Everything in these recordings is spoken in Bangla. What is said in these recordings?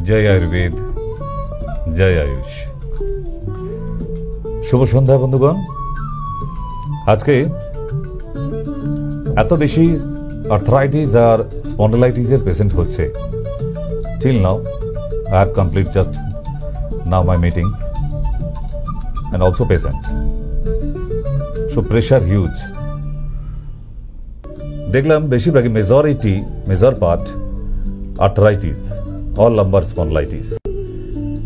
জয় আয়ুর্বেদ, জয় আয়ুষ। শুভ সন্ধ্যা বন্ধুগণ। আজকে এত বেশি আর্থ্রাইটিস আর স্পন্ডলাইটিসের পেশেন্ট হচ্ছে। Till now I have complete just now my meetings and also patient. So pressure huge. দেখলাম বেশিরভাগই major part arthritis or lumbar spondylitis.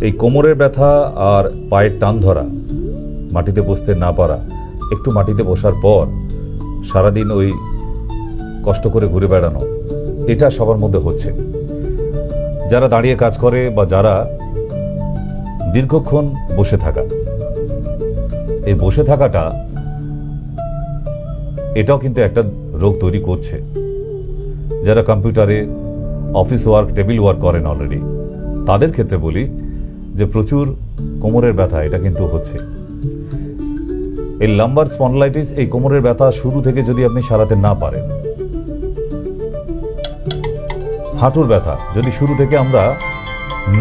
এই কোমরের ব্যথা আর পায়ের টান ধরা, মাটিতে বসতে না পারা, একটু মাটিতে বসার পর সারাদিন ওই কষ্ট করে ঘুরে বেড়ানো, এটা সবার মধ্যে হচ্ছে। যারা দাঁড়িয়ে কাজ করে বা যারা দীর্ঘক্ষণ বসে থাকা, এই বসে থাকাটা এটাও কিন্তু একটা রোগ তৈরি করছে। যারা কম্পিউটারে অফিস ওয়ার্ক, টেবিল ওয়ার্ক করেন অলরেডি, তাদের ক্ষেত্রে বলি যে প্রচুর কোমরের ব্যথা এটা কিন্তু হচ্ছে। এই লাম্বার স্পন্ডলাইটিস, এই কোমরের ব্যথা শুরু থেকে যদি আপনি সারাতে না পারেন, হাঁটুর ব্যথা যদি শুরু থেকে আমরা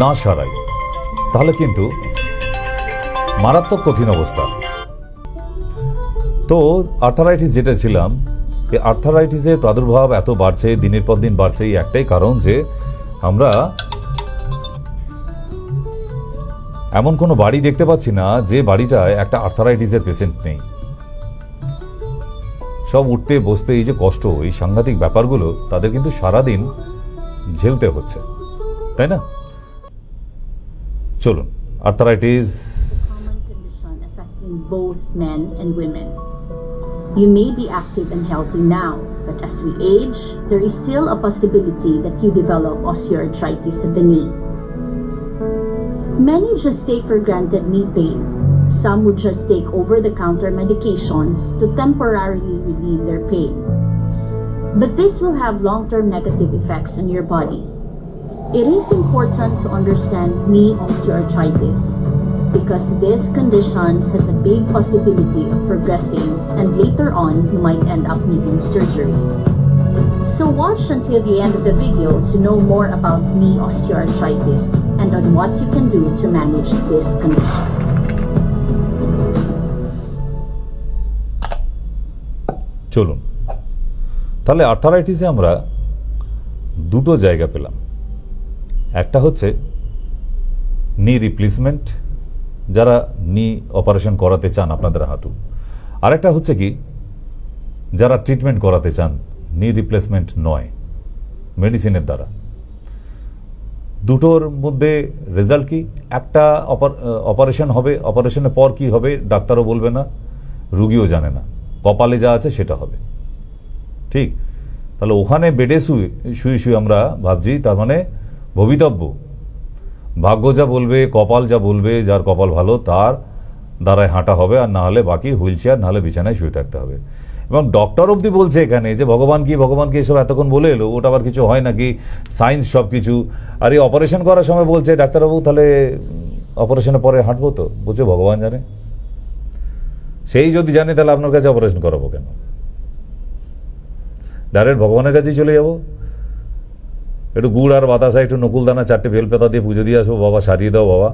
না সারাই, তাহলে কিন্তু মারাত্মক কঠিন অবস্থা। তো আর্থারাইটিস যেটা ছিলাম, এই আর্থারাইটিসের প্রাদুর্ভাব এত বাড়ছে, দিনের পর দিন বাড়ছে, এই একটাই কারণ যে আমরা এমন কোনো বাড়ি দেখতে পাচ্ছি না যে বাড়িটায় একটা আর্থারাইটিসের পেশেন্ট নেই। সব উঠতে বসতে এই যে কষ্ট, এই সাংঘাতিক ব্যাপারগুলো তাদের কিন্তু সারাদিন ঝেলতে হচ্ছে, তাই না? চলুন, arthritis. Both men and women. You may be active and healthy now, but as we age, there is still a possibility that you develop osteoarthritis of the knee. Many just take for granted knee pain. Some would just take over-the-counter medications to temporarily relieve their pain. But this will have long-term negative effects on your body. It is important to understand knee osteoarthritis, because this condition has a big possibility of progressing, and later on you might end up needing surgery. So watch until the end of the video to know more about knee osteoarthritis and on what you can do to manage this condition. চলুন, তাহলে আর্থারাইটিসে আমরা দুটো জায়গা পেলাম। একটা হচ্ছে নি রিপ্লেসমেন্ট, যারা নি অপারেশন করাতে চান আপনাদের হাঁটু। আরেকটা হচ্ছে কি, যারা ট্রিটমেন্ট করাতে চান, নি রিপ্লেসমেন্ট নয়, মেডিসিনের দ্বারা। দুটোর মধ্যে রেজাল্ট কি? একটা অপারেশন হবে, অপারেশনের পর কি হবে ডাক্তারও বলবে না, রুগীও জানে না, কপালে যা আছে সেটা হবে। ঠিক? তাহলে ওখানে বেডে শুয়ে শুয়ে আমরা ভাবছি তার মানে ভবিতব্য, ভাগ্য যা বলবে, কপাল যা বলবে, যার কপাল ভালো তার দ্বারায় হাঁটা হবে, আর না হলে বাকি হুইল চেয়ার, না হলে বিছানায় শুয়ে থাকতে হবে। এবং ডক্টর অব্দি বলছে এখানে যে ভগবান কি এসব এতক্ষণ বলে এলো, ওটা আবার কিছু হয় নাকি, সায়েন্স সব কিছু। আর এই অপারেশন করার সময় বলছে ডাক্তারবাবু তাহলে অপারেশনের পরে হাঁটবো, তো বলছে ভগবান জানে। সেই যদি জানে তাহলে আপনার কাছে অপারেশন করাবো কেন? ডাইরেক্ট ভগবানের কাছেই চলে যাবো, একটু গুড় আর বাতাসা, একটু নকুলদানা, 4টে বেলপাতা দিয়ে পুজো দিয়ে আসবো, বাবা সারিয়ে দাও বাবা,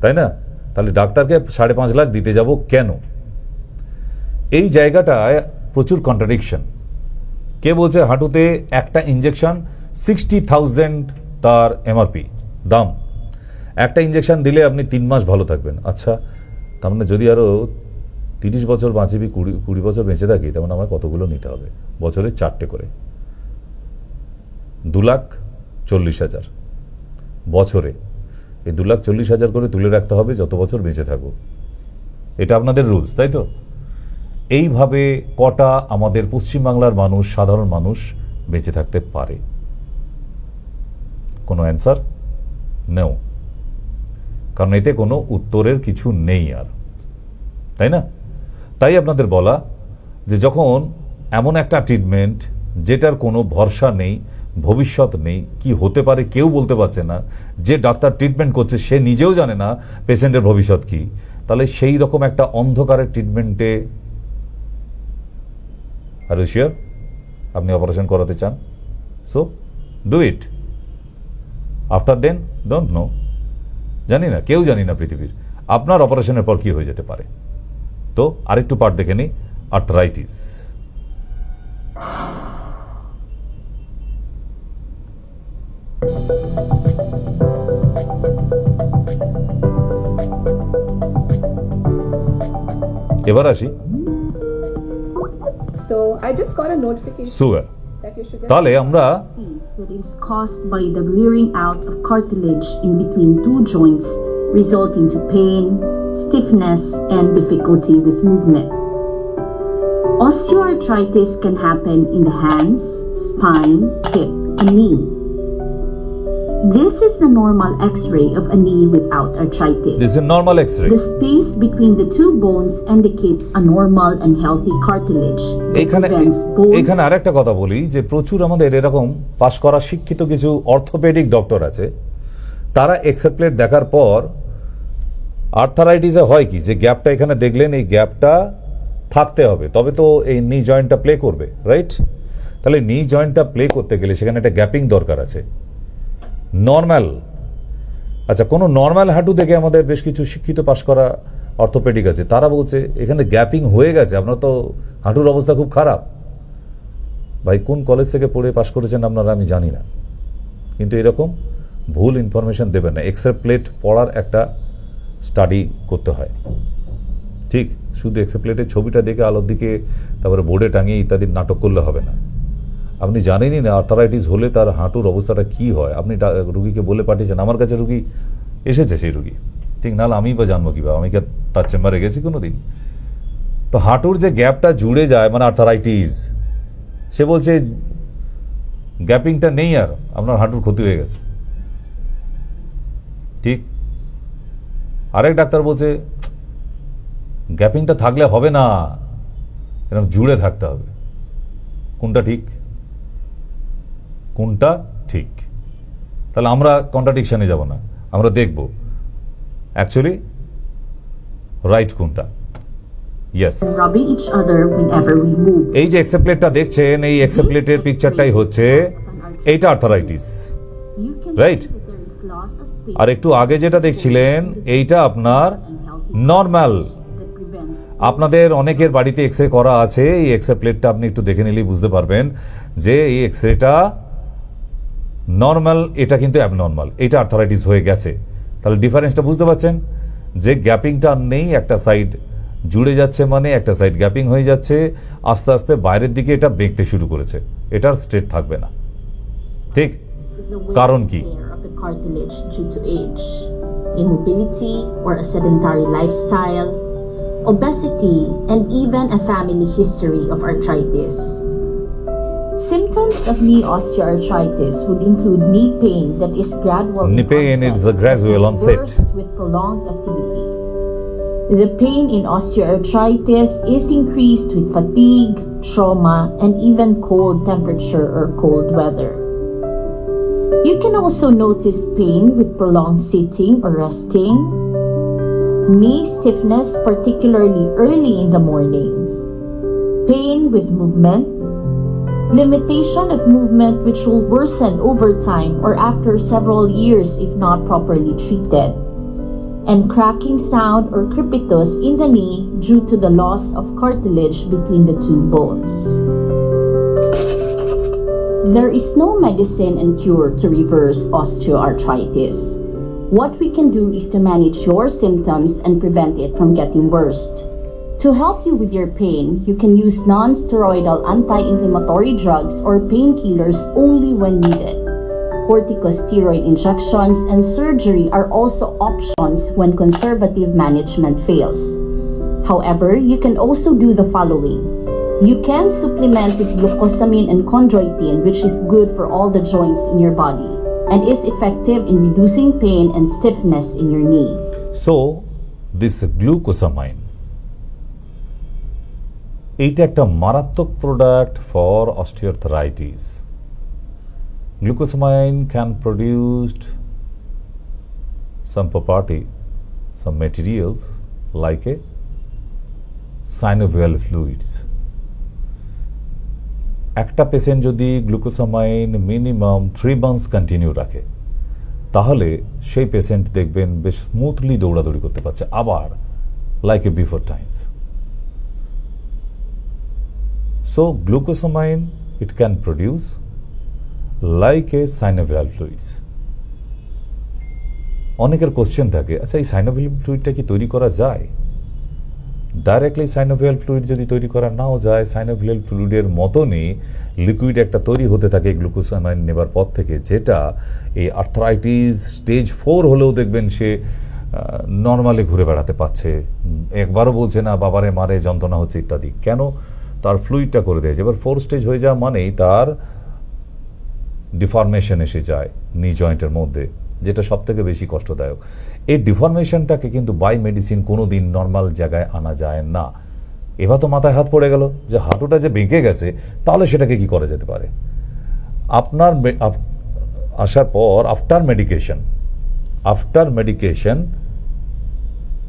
তাই না? তাহলে ডাক্তারকে 5.5 লাখ দিতে যাব কেন? এই জায়গাটায় প্রচুর কন্ট্রাডিকশন। কে বলছে হাঁটুতে একটা ইঞ্জেকশন 60,000 তার এমআরপি দাম, একটা ইঞ্জেকশন দিলে আপনি 3 মাস ভালো থাকবেন। আচ্ছা, তার মানে যদি আরো 30 বছর বাঁচিবি, 20 বছর বেঁচে থাকি, তেমন আমার কতগুলো নিতে হবে? বছরে 4টে করে, 2,40,000 বছরে। এই 2,40,000 করে তুলে রাখতে হবে যত বছর বেঁচে থাকবো। এটা আপনাদের রুলস, তাই তো? এইভাবে কটা আমাদের পশ্চিমবাংলার মানুষ, সাধারণ মানুষ বেঁচে থাকতে পারে? কোনো অ্যান্সার নেও, কারণ এতে কোনো উত্তরের কিছু নেই আর, তাই না? তাই আপনাদের বলা যে যখন এমন একটা ট্রিটমেন্ট যেটার কোনো ভরসা নেই, ভবিষ্যৎ নেই, কি হতে পারে কেউ বলতে পারছে না, যে ডাক্তার ট্রিটমেন্ট করছে সে নিজেও জানে না পেশেন্টের ভবিষ্যৎ কি, তাহলে সেই রকম একটা অন্ধকারের ট্রিটমেন্টে আর ইউ শিওর আপনি অপারেশন করাতে চান? So do it. After then don't know, জানি না, কেউ জানি না পৃথিবীর আপনার অপারেশনের পর কি হয়ে যেতে পারে। তো আরেকটু পার্ট দেখে নিই, আর্থ্রাইটিস। এবার আসি সুগার। তাহলে আমরা that is caused by the wearing out of cartilage in between two joints, resulting to pain, stiffness, and difficulty with movement. Osteoarthritis can happen in the hands, spine, hip, and knee. This is a normal X-ray of a knee without arthritis. This is a normal X-ray. The space between the two bones indicates a normal and healthy cartilage. এখানে আরেকটা কথা বলি যে প্রচুর আমাদের এরকম পাশ করা শিক্ষিত কিছু অর্থোপেডিক ডক্টর আছে, তারা এক্স-রে প্লেট দেখার পর আর্থারাইটিসে হয় কি, যে গ্যাপটা এখানে দেখলেন, এই গ্যাপটা থাকতে হবে তবে তো এই নি জয়েন্টটা প্লে করবে, রাইট? তাহলে নি জয়েন্টটা প্লে করতে গেলে সেখানে একটা গ্যাপিং দরকার আছে। নর্মাল, আচ্ছা, কোন নর্মাল হাঁটু দেখে আমাদের বেশ কিছু শিক্ষিত পাশ করা অর্থোপেডিক আছে, তারা বলছে এখানে গ্যাপিং হয়ে গেছে, আপনার তো হাঁটুর অবস্থা খুব খারাপ। ভাই কোন কলেজ থেকে পড়ে পাশ করেছেন আপনারা আমি জানি না, কিন্তু এরকম ভুল ইনফরমেশন দেবেন না। এক্স-রে প্লেট পড়ার একটা স্টাডি করতে হয়, ঠিক? শুধু এক্স-রে প্লেটের ছবিটা দেখে আলোর দিকে তারপরে বোর্ডে টাঙিয়ে ইত্যাদি নাটক করলে হবে না। আপনি জানেনই না আর্থারাইটিস হলে তার হাঁটুর অবস্থাটা কি হয়, আপনি রুগীকে বলে পাঠিয়েছেন। আমার কাছে রুগী এসেছে, সেই রুগী, ঠিক? নাহলে আমি বা জানবো কিভাবে, আমি কি তার চেম্বারে গেছি কোনোদিন? তো হাঁটুর যে গ্যাপটা জুড়ে যায় মানে আর্থারাইটিস, সে বলছে গ্যাপিংটা নেই আর আপনার হাঁটুর ক্ষতি হয়ে গেছে, ঠিক? আরেক ডাক্তার বলছে গ্যাপিংটা থাকলে হবে না, এরকম জুড়ে থাকতে হবে। কোনটা ঠিক? কোনটা ঠিক? তাহলে আমরা কন্ট্রাডিকশনে যাব না, আমরা দেখব অ্যাকচুয়ালি রাইট কোনটা। ইয়েস, এই যে এক্স-রে প্লেটটা দেখছেন, এই এক্স-রে প্লেটের পিকচারটাই হচ্ছে এইটা আর্থারাইটিস, রাইট? আর একটু আগে যেটা দেখছিলেন এইটা আপনার নর্মাল। আপনাদের অনেকের বাড়িতে এক্স-রে করা আছে, এই এক্স-রে প্লেটটা আপনি একটু দেখে নিলেই বুঝতে পারবেন যে এই এক্স-রেটা নর্মাল, এটা কিন্তু অ্যাবনর্মাল, এটা আর্থারাইটিস হয়ে গেছে। তাহলে ডিফারেন্সটা বুঝতে পারছেন যে গ্যাপিংটা নেই, একটা সাইড জুড়ে যাচ্ছে মানে একটা সাইড গ্যাপিং হয়ে যাচ্ছে, আস্তে আস্তে বাইরের দিকে এটা বেঁকতে শুরু করেছে, এটার স্ট্রেট থাকবে না, ঠিক? কারণ কি? Immobility or a sedentary lifestyle, obesity, and even a family history of arthritis. Symptoms of knee osteoarthritis would include knee pain that is gradual. Knee pain is a gradual onset with prolonged activity. The pain in osteoarthritis is increased with fatigue, trauma, and even cold temperature or cold weather. You can also notice pain with prolonged sitting or resting, knee stiffness particularly early in the morning, pain with movement, limitation of movement which will worsen over time or after several years if not properly treated, and cracking sound or crepitus in the knee due to the loss of cartilage between the two bones. There is no medicine and cure to reverse osteoarthritis. What we can do is to manage your symptoms and prevent it from getting worse. To help you with your pain, you can use non-steroidal anti-inflammatory drugs or painkillers only when needed. Corticosteroid injections and surgery are also options when conservative management fails. However, you can also do the following. You can supplement with glucosamine and chondroitin, which is good for all the joints in your body and is effective in reducing pain and stiffness in your knee. So, this glucosamine, এটা একটা মারাত্মক product for osteoarthritis. Glucosamine can produce some property, some materials like a synovial fluids. একটা পেশেন্ট যদি গ্লুকোসামাইন মিনিমাম 3 months কন্টিনিউ রাখে, তাহলে সেই পেশেন্ট দেখবেন বেশ স্মুথলি দৌড়াদৌড়ি করতে পারছে আবার, like a before Times. So glucosamine it can produce like a synovial fluids. অনেকের কোশ্চেন থাকে, আচ্ছা এই সাইনোভিয়াল ফ্লুইডটা কি তৈরি করা যায়? ডাইরেক্টলি সাইনোভিয়াল ফ্লুইড যদি তৈরি করা নাও যায়, সাইনোভিয়াল ফ্লুইডের মতনই লিকুইড একটা তৈরি হতে থাকে গ্লুকোসামাইন নেবার পর থেকে, যেটা এই আর্থ্রাইটিস স্টেজ 4 হলেও দেখবেন সে নর্মালি ঘুরে বেড়াতে পারছে, একবারও বলছে না বাবারে মারে যন্ত্রণা হচ্ছে ইত্যাদি। কেন? তার ফ্লুইডটা করে দিয়েছে। এবার 4 স্টেজ হয়ে যাওয়া মানেই তার ডিফরমেশন এসে যায় নি জয়েন্টের মধ্যে, যেটা সব থেকে বেশি কষ্টদায়ক। এই ডিফরমেশনটাকে কিন্তু বাই মেডিসিন কোনোদিন নর্মাল জায়গায় আনা যায় না। এবার তো মাথায় হাত পড়ে গেল যে হাঁটুটা যে বেঁকে গেছে, তাহলে সেটাকে কি করা যেতে পারে? আপনার আসার পর after medication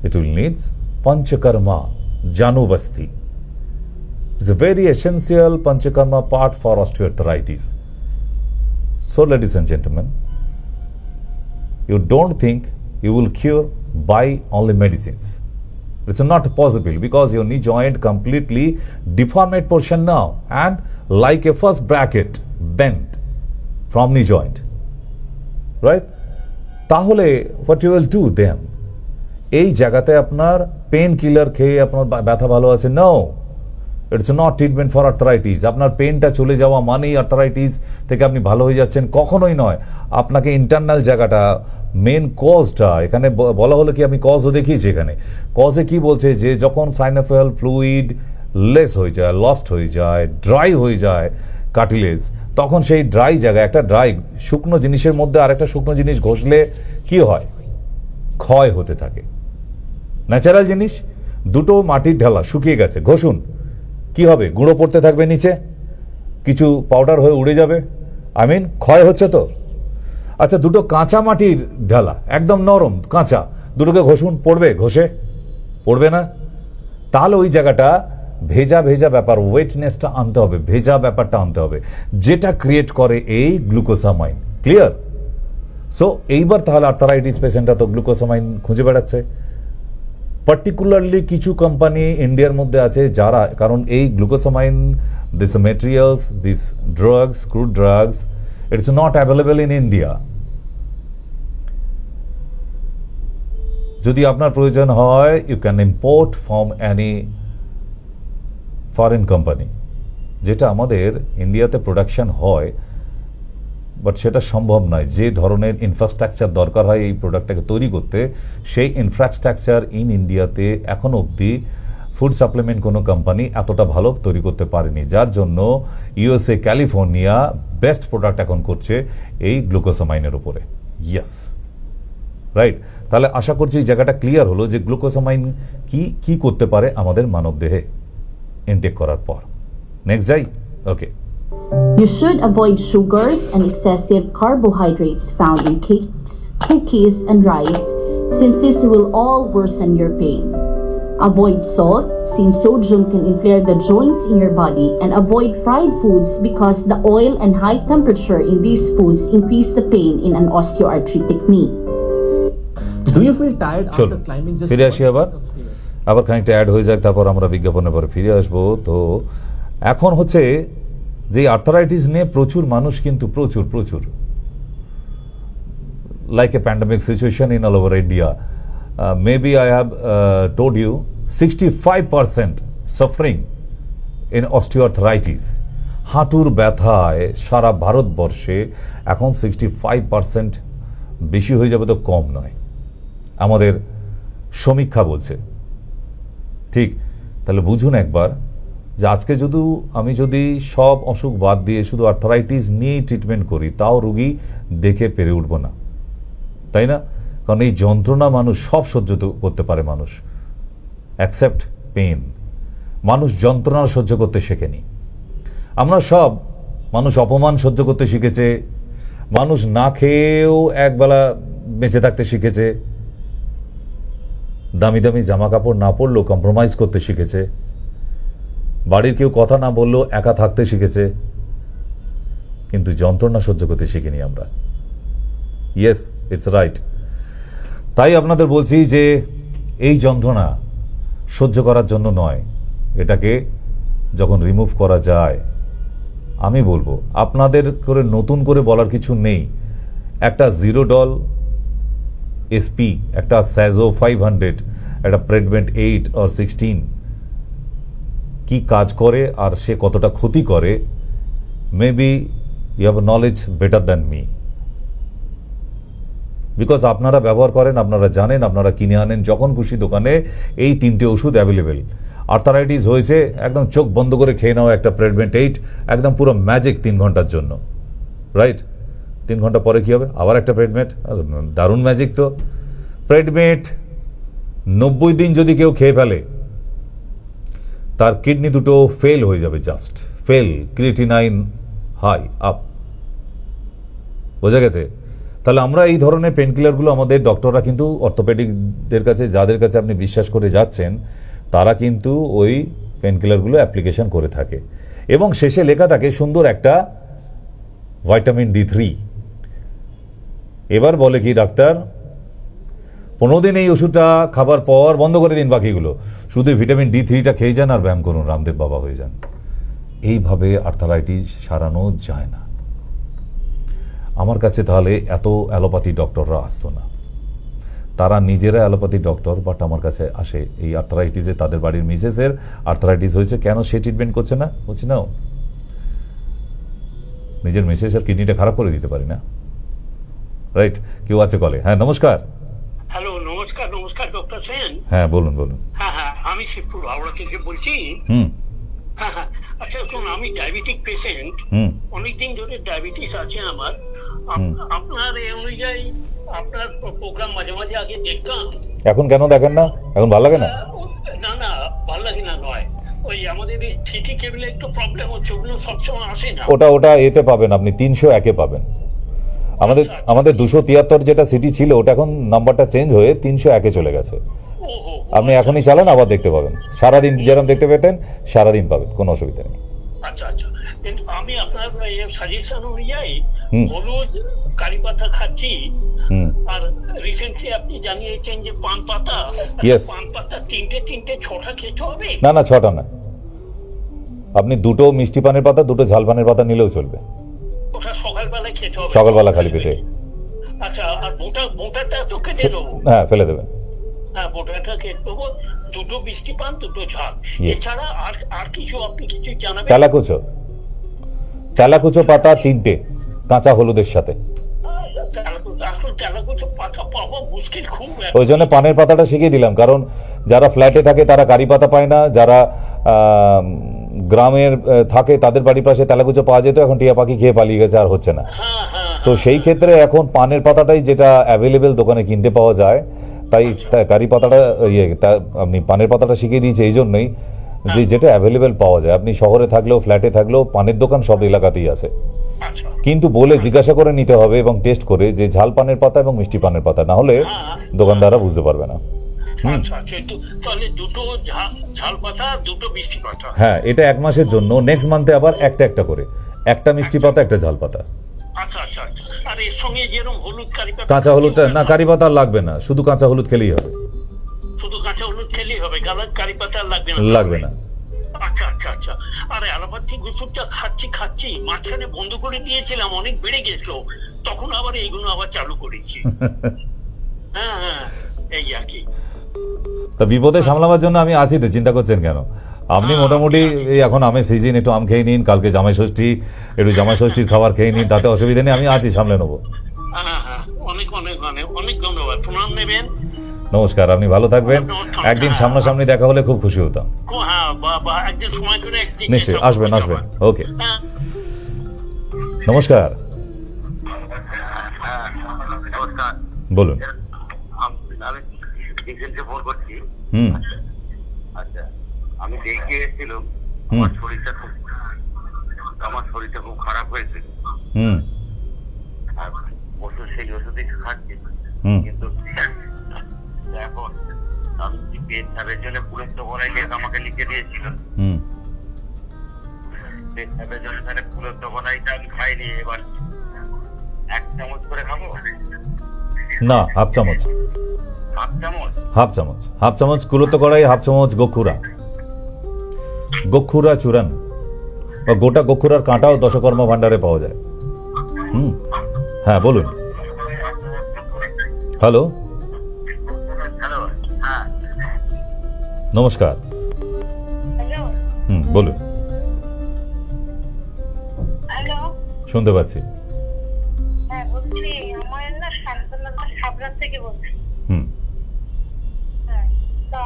it will needs panchakarma januvasti. It's a very essential panchakarma part for osteoarthritis. So ladies and gentlemen, you don't think you will cure by only medicines. It's not possible, because your knee joint completely deformed portion now, and like a first bracket bent from knee joint, right? তাহলে what you will do then? এই জায়গাতে আপনার পেন কিলার খেয়ে আপনার ব্যথা ভালো আছে? No, it's not treatment for arthritis. আপনার পেনটা চলে যাওয়া মানেই আর্থ্রাইটিস থেকে আপনি ভালো হয়ে যাচ্ছেন, কখনোই নয়। আপনাকে ইন্টারনাল জায়গাটা, মেন কজটা, এখানে বলা হলো কি, আমি কজও দেখিয়েছি এখানে। কজে কি বলছে, যে যখন সাইনোভিয়াল ফ্লুইড লেস হয়ে যায়, লস্ট হয়ে যায়, ড্রাই হয়ে যায় কার্টিলেজ, তখন সেই ড্রাই জায়গায় একটা ড্রাই শুকনো জিনিসের মধ্যে আরেকটা শুকনো জিনিস ঘষলে কি হয়? ক্ষয় হতে থাকে। ন্যাচারাল জিনিস, দুটো মাটির ঢালা শুকিয়ে গেছে, ঘষুন, কি হবে? গুঁড়ো পড়তে থাকবে নিচে, কিছু পাউডার হয়ে উড়ে যাবে, ক্ষয় হচ্ছে তো। আচ্ছা, দুটো কাঁচা মাটির ঢালা, একদম নরম কাঁচা, দুটোকে ঘষুন, পড়বে? ঘষে পড়বে না। তাহলে ওই জায়গাটা ভেজা ভেজা ব্যাপার, ওয়েটনেসটা আনতে হবে, ভেজা ব্যাপারটা আনতে হবে, যেটা ক্রিয়েট করে এই গ্লুকোসামাইন। ক্লিয়ার? সো এইবার তাহলে আর্থ্রাইটিস পেশেন্টরা তো গ্লুকোসামাইন খুঁজে বেড়াচ্ছে। পার্টিকুলারলি কিছু কোম্পানি ইন্ডিয়ার মধ্যে আছে যারা, কারণ এই glucosamine, this materials, this drugs, crude drugs, it's not available in India. যদি আপনার প্রয়োজন হয়, you can import from any foreign company, যেটা আমাদের ইন্ডিয়াতে প্রোডাকশন হয়, বাট সেটা সম্ভব নয়। যে ধরনের ইনফ্রাস্ট্রাকচার দরকার হয় এই প্রোডাক্টটাকে তৈরি করতে, সেই ইনফ্রাস্ট্রাকচার ইন ইন্ডিয়াতে এখনো অবধি ফুড সাপ্লিমেন্ট কোনো কোম্পানি এতটা ভালো তৈরি করতে পারেনি, যার জন্য ইউএসএ, ক্যালিফোর্নিয়া বেস্ট প্রোডাক্ট এখন করছে এই গ্লুকোসামাইনের উপরে। Yes, right. তাহলে আশা করছি এই জায়গাটা ক্লিয়ার হলো যে গ্লুকোসামাইন কি করতে পারে আমাদের মানব দেহে ইনটেক করার পর। নেক্সট যাই। ওকে। You should avoid sugars and excessive carbohydrates found in cakes, cookies, and rice, since this will all worsen your pain. Avoid salt, since sodium can inflame the joints in your body, and avoid fried foods because the oil and high temperature in these foods increase the pain in an osteoarthritic knee. Do you feel tired after climbing just ফিরে আসি আবার খানিকটা অ্যাড হয়ে যাক, তারপর আমরা বিজ্ঞাপনের পরে ফিরে আসবো। তো এখন হচ্ছে যে আর্থ্রাইটিস নিয়ে প্রচুর মানুষ, কিন্তু প্রচুর like a pandemic situation in all over India. Maybe I have told you 65% suffering in osteoarthritis. হাঁটুর ব্যথায় সারা ভারতবর্ষে এখন 65% বেশি হয়ে যাবে তো কম নয়, আমাদের সমীক্ষা বলছে। ঠিক, তাহলে বুঝুন একবার যে আজকে আমি যদি সব অসুখ বাদ দিয়ে শুধু আর্থ্রাইটিস নিয়েই ট্রিটমেন্ট করি, তাও রোগী দেখে পেরে উঠব না, তাই না? কারণ এই যন্ত্রণা মানুষ সব সহ্য করতে পারে, মানুষ অ্যাকসেপ্ট পেন। মানুষ যন্ত্রণা সহ্য করতে শেখেনি। আমরা সব মানুষ অপমান সহ্য করতে শিখেছে, মানুষ না খেয়েও একবেলা বেঁচে থাকতে শিখেছে, দামি দামি জামা কাপড় না পরলেও কম্প্রোমাইজ করতে শিখেছে, বাড়ির কেউ কথা না বললেও একা থাকতে শিখেছে, কিন্তু যন্ত্রণা সহ্য করতে শিখিনি আমরা। Yes, it's right. তাই আপনাদের বলছি যে এই যন্ত্রণা সহ্য করার জন্য নয়, এটাকে যখন রিমুভ করা যায়, আমি বলবো আপনাদের করে নতুন করে বলার কিছু নেই। একটা জিরোডল এসপি, একটা স্যাজো 500, একটা প্রেডমেন্ট 8 or 16 কি কাজ করে আর সে কতটা ক্ষতি করে, maybe you have knowledge better than me, because আপনারা ব্যবহার করেন, আপনারা জানেন, আপনারা কিনে আনেন যখন খুশি দোকানে। এই 3টে ওষুধ অ্যাভেলেবেল। আর্থারাইটিস হয়েছে, একদম চোখ বন্ধ করে খেয়ে নাও একটা প্রেডমেন্ট 8, একদম পুরো ম্যাজিক 3 ঘন্টার জন্য, রাইট? 3 ঘন্টা পরে কি হবে? আবার একটা প্রেডমেন্ট, দারুণ ম্যাজিক তো। প্রেডমেন্ট 90 দিন যদি কেউ খেয়ে ফেলে, তার কিডনি দুটো ফেল হয়ে যাবে, just fail, creatinine high up, বোঝা গেছে? তাহলে আমরা এই ধরনের পেনকিলারগুলো আমাদের ডক্টররা কিন্তু অর্থোপেডিকদের কাছে, যাদের কাছে আপনি বিশ্বাস করে যাচ্ছেন, তারা কিন্তু ওই পেনকিলারগুলো অ্যাপ্লিকেশন করে থাকে এবং শেষে লেখা থাকে সুন্দর একটা ভিটামিন D3। এবার বলে কি ডাক্তার, 15 দিন এই ওষুধটা খাবার পর বন্ধ করে দিন, বাকিগুলো শুধু ভিটামিন D3টা খেয়ে যান আর ব্যায়াম করুন, রামদেব বাবা হয়ে যান। এইভাবে আর্থারাইটিস সারানো যায় না। আমার কাছে তাহলে এত অ্যালোপ্যাথি ডক্টররা আসতো না, তারা নিজেরা অ্যালোপ্যাথি ডক্টর, বাট আমার কাছে আসে এই আর্থারাইটিসে, তাদের বাড়ির মিসেসের আর্থারাইটিস হয়েছে, কেন সে ট্রিটমেন্ট করছে না? বলছি না, নিজের মিসেসের কিডনিটা খারাপ করে দিতে পারি না, রাইট? কেউ আছে কলে? হ্যাঁ, নমস্কার। হ্যালো, নমস্কার। নমস্কার ডক্টর সেন। হ্যাঁ, বলুন বলুন। হ্যাঁ হ্যাঁ, আমি শিবপুর হাওড়া থেকে বলছি। হ্যাঁ হ্যাঁ, আচ্ছা শুনুন, আমি ডায়াবেটিক পেশেন্ট, অনেকদিন ধরে ডায়াবেটিস আছে আমার। আপনার এই অনুযায়ী আপনার প্রোগ্রাম মাঝে মাঝে আগে দেখতাম। এখন কেন দেখেন না? এখন ভালো লাগে না? না না, ভালো লাগে না নয়, ওই আমাদের এই সিটি কেবলে একটু প্রবলেম হচ্ছে, ওগুলো সবসময় আসে না। ওটা এতে পাবেন আপনি, 301-এ পাবেন। আমাদের 273 যেটা সিটি ছিল, ওটা এখন নাম্বারটা চেঞ্জ হয়ে 301-এ চলে গেছে। আপনি এখনই চালান, আবার দেখতে পাবেন। সারাদিন যেরকম দেখতে পেতেন সারাদিন পাবেন, কোনো অসুবিধা নেই। আচ্ছা আচ্ছা, কিন্তু আমি আপনার সাজেশন অনুযায়ী হলুদ কারি পাতা খাচ্ছি, আর রিসেন্টলি আপনি জানিয়েছেন যে পান পাতা, পান পাতা 3টে 6টা খেতে হবে? না না, 6টা না, আপনি 2টো মিষ্টি পানের পাতা, 2টো ঝাল পানের পাতা নিলেও চলবে। ওটা সকালবেলায় খেতে হবে? সকালবেলা খালি পেটে। আচ্ছা, আর বোটাটা তো কেটে দেবো? হ্যাঁ, ফেলে দেবেন। হ্যাঁ, বোটাটা কেটে দেবো। 2টো মিষ্টি পান, 2টো ঝাল, এছাড়া আর কিছু আপনি কিছু জানাবেন? তেলাকুচো পাতা 3টে কাঁচা হলুদের সাথে। ওই জন্য পানের পাতাটা শিখিয়ে দিলাম, কারণ যারা ফ্ল্যাটে থাকে তারা কারি পাতা পায় না, যারা গ্রামের থাকে তাদের বাড়ির পাশে তেলাকুচো পাওয়া যেত, এখন টিয়া পাখি খেয়ে পালিয়ে গেছে, আর হচ্ছে না। তো সেই ক্ষেত্রে এখন পানের পাতাটাই যেটা অ্যাভেলেবেল দোকানে কিনতে পাওয়া যায়, তাই কারি পাতাটা আপনি পানের পাতাটা শিখিয়ে দিয়েছে এই জন্যই যে যেটা অ্যাভেলেবেল পাওয়া যায়। আপনি শহরে থাকলেও ফ্ল্যাটে থাকলেও পানের দোকান সব এলাকাতেই আছে, কিন্তু বলে জিজ্ঞাসা করে নিতে হবে এবং টেস্ট করে যে ঝাল পানের পাতা এবং মিষ্টি পানের পাতা, না হলে দোকানদাররা বুঝতে পারবে না। হ্যাঁ, এটা 1 মাসের জন্য। নেক্সট মান্থে আবার একটা করে, একটা মিষ্টি পাতা, একটা ঝাল পাতা। কাঁচা হলুদটা না, কারি পাতা লাগবে না, শুধু কাঁচা হলুদ খেলেই হবে। শুধু কাঁচা হলুদ খেলেই হবে, কারি পাতা লাগবে না? আচ্ছা আচ্ছা আচ্ছা। আরে অ্যালোপ্যাথিক ওষুধটা খাচ্ছি, মাঝখানে বন্ধ করে দিয়েছিলাম, অনেক বেড়ে গেছিল, তখন আবার এইগুলো আবার চালু করেছি। হ্যাঁ হ্যাঁ, এই আর কি। তা বিপদে সামলাবার জন্য আমি আছি তো, চিন্তা করছেন কেন? আপনি মোটামুটি এই এখন আমের সিজন, একটু আম খেয়ে নিন, কালকে জামাই ষষ্ঠী, একটু জামাই ষষ্ঠীর খাবার খেয়ে নিন, তাতে অসুবিধা নেই, আমি আছি, সামলে নেবো। অনেক অনেক অনেক ধন্যবাদ, প্রণাম নেবেন। নমস্কার, আপনি ভালো থাকবেন। একদিন সামনাসামনি দেখা হলে খুব খুশি হতাম। নিশ্চয়ই আসবেন। ওকে, নমস্কার। বলুন। আমি দেখে এসেছিলাম, আমার শরীরটা খুব খারাপ হয়েছে, ওষুধ সেই ওষুধই খাচ্ছি, কিন্তু এখন আমি পেট সাপের জন্য পুরোত্তকরাই আমাকে লিখে দিয়েছিল, পেট সাপের জন্য পুরোত্তকরাইটা আমি খাইনি, এবার 1 চামচ করে খাবো, না, হাফ চামচ। হাফ চামচ? হাফ চামচ কুলুতো কড়াই, হাফ চামচ গোক্ষুরা চূর্ণ বা গোটা গোক্ষুরার কাঁটাও দশকর্ম ভান্ডারে পাওয়া যায়। হ্যাঁ বলুন। হ্যালো, নমস্কার। বলুন, শুনতে পাচ্ছি।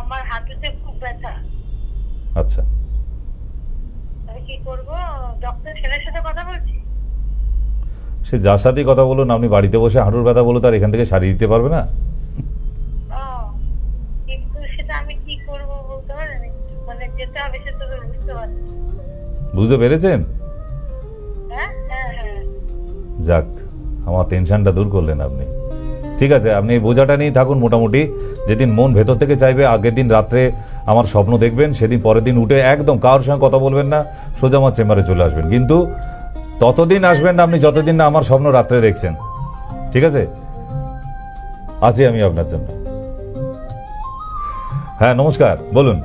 আমার হাঁটুতে খুব ব্যথা। আচ্ছা, কি করব? ডক্টর ছেলের সাথে কথা বলছি। সে যার সাথে কথা বলুন, আপনি বাড়িতে বসে হাঁটুর ব্যথা বলো তার এখান থেকে সারিয়ে দিতে পারবে না? কিন্তু সেটা আমি কি করব বলতে পারেন, মানে যেটা হবে সেটা তো বুঝতে পারছি। বুঝতে পেরেছেন? হ্যাঁ হ্যাঁ হ্যাঁ। যাক, আমার টেনশনটা দূর করলেন আপনি। ঠিক আছে, আপনি এই বোঝাটা নিয়ে থাকুন। মোটামুটি যেদিন মন ভেতর থেকে চাইবে আগের দিন রাত্রে আমার স্বপ্ন দেখবেন, সেদিন পরের দিন উঠে একদম কারোর সঙ্গে কথা বলবেন না, সোজা আমার চেম্বারে চলে আসবেন। কিন্তু ততদিন আসবেন না আপনি যতদিন না আমার স্বপ্ন রাত্রে দেখছেন। ঠিক আছে? আছি আমি আপনার জন্য। হ্যাঁ নমস্কার, বলুন।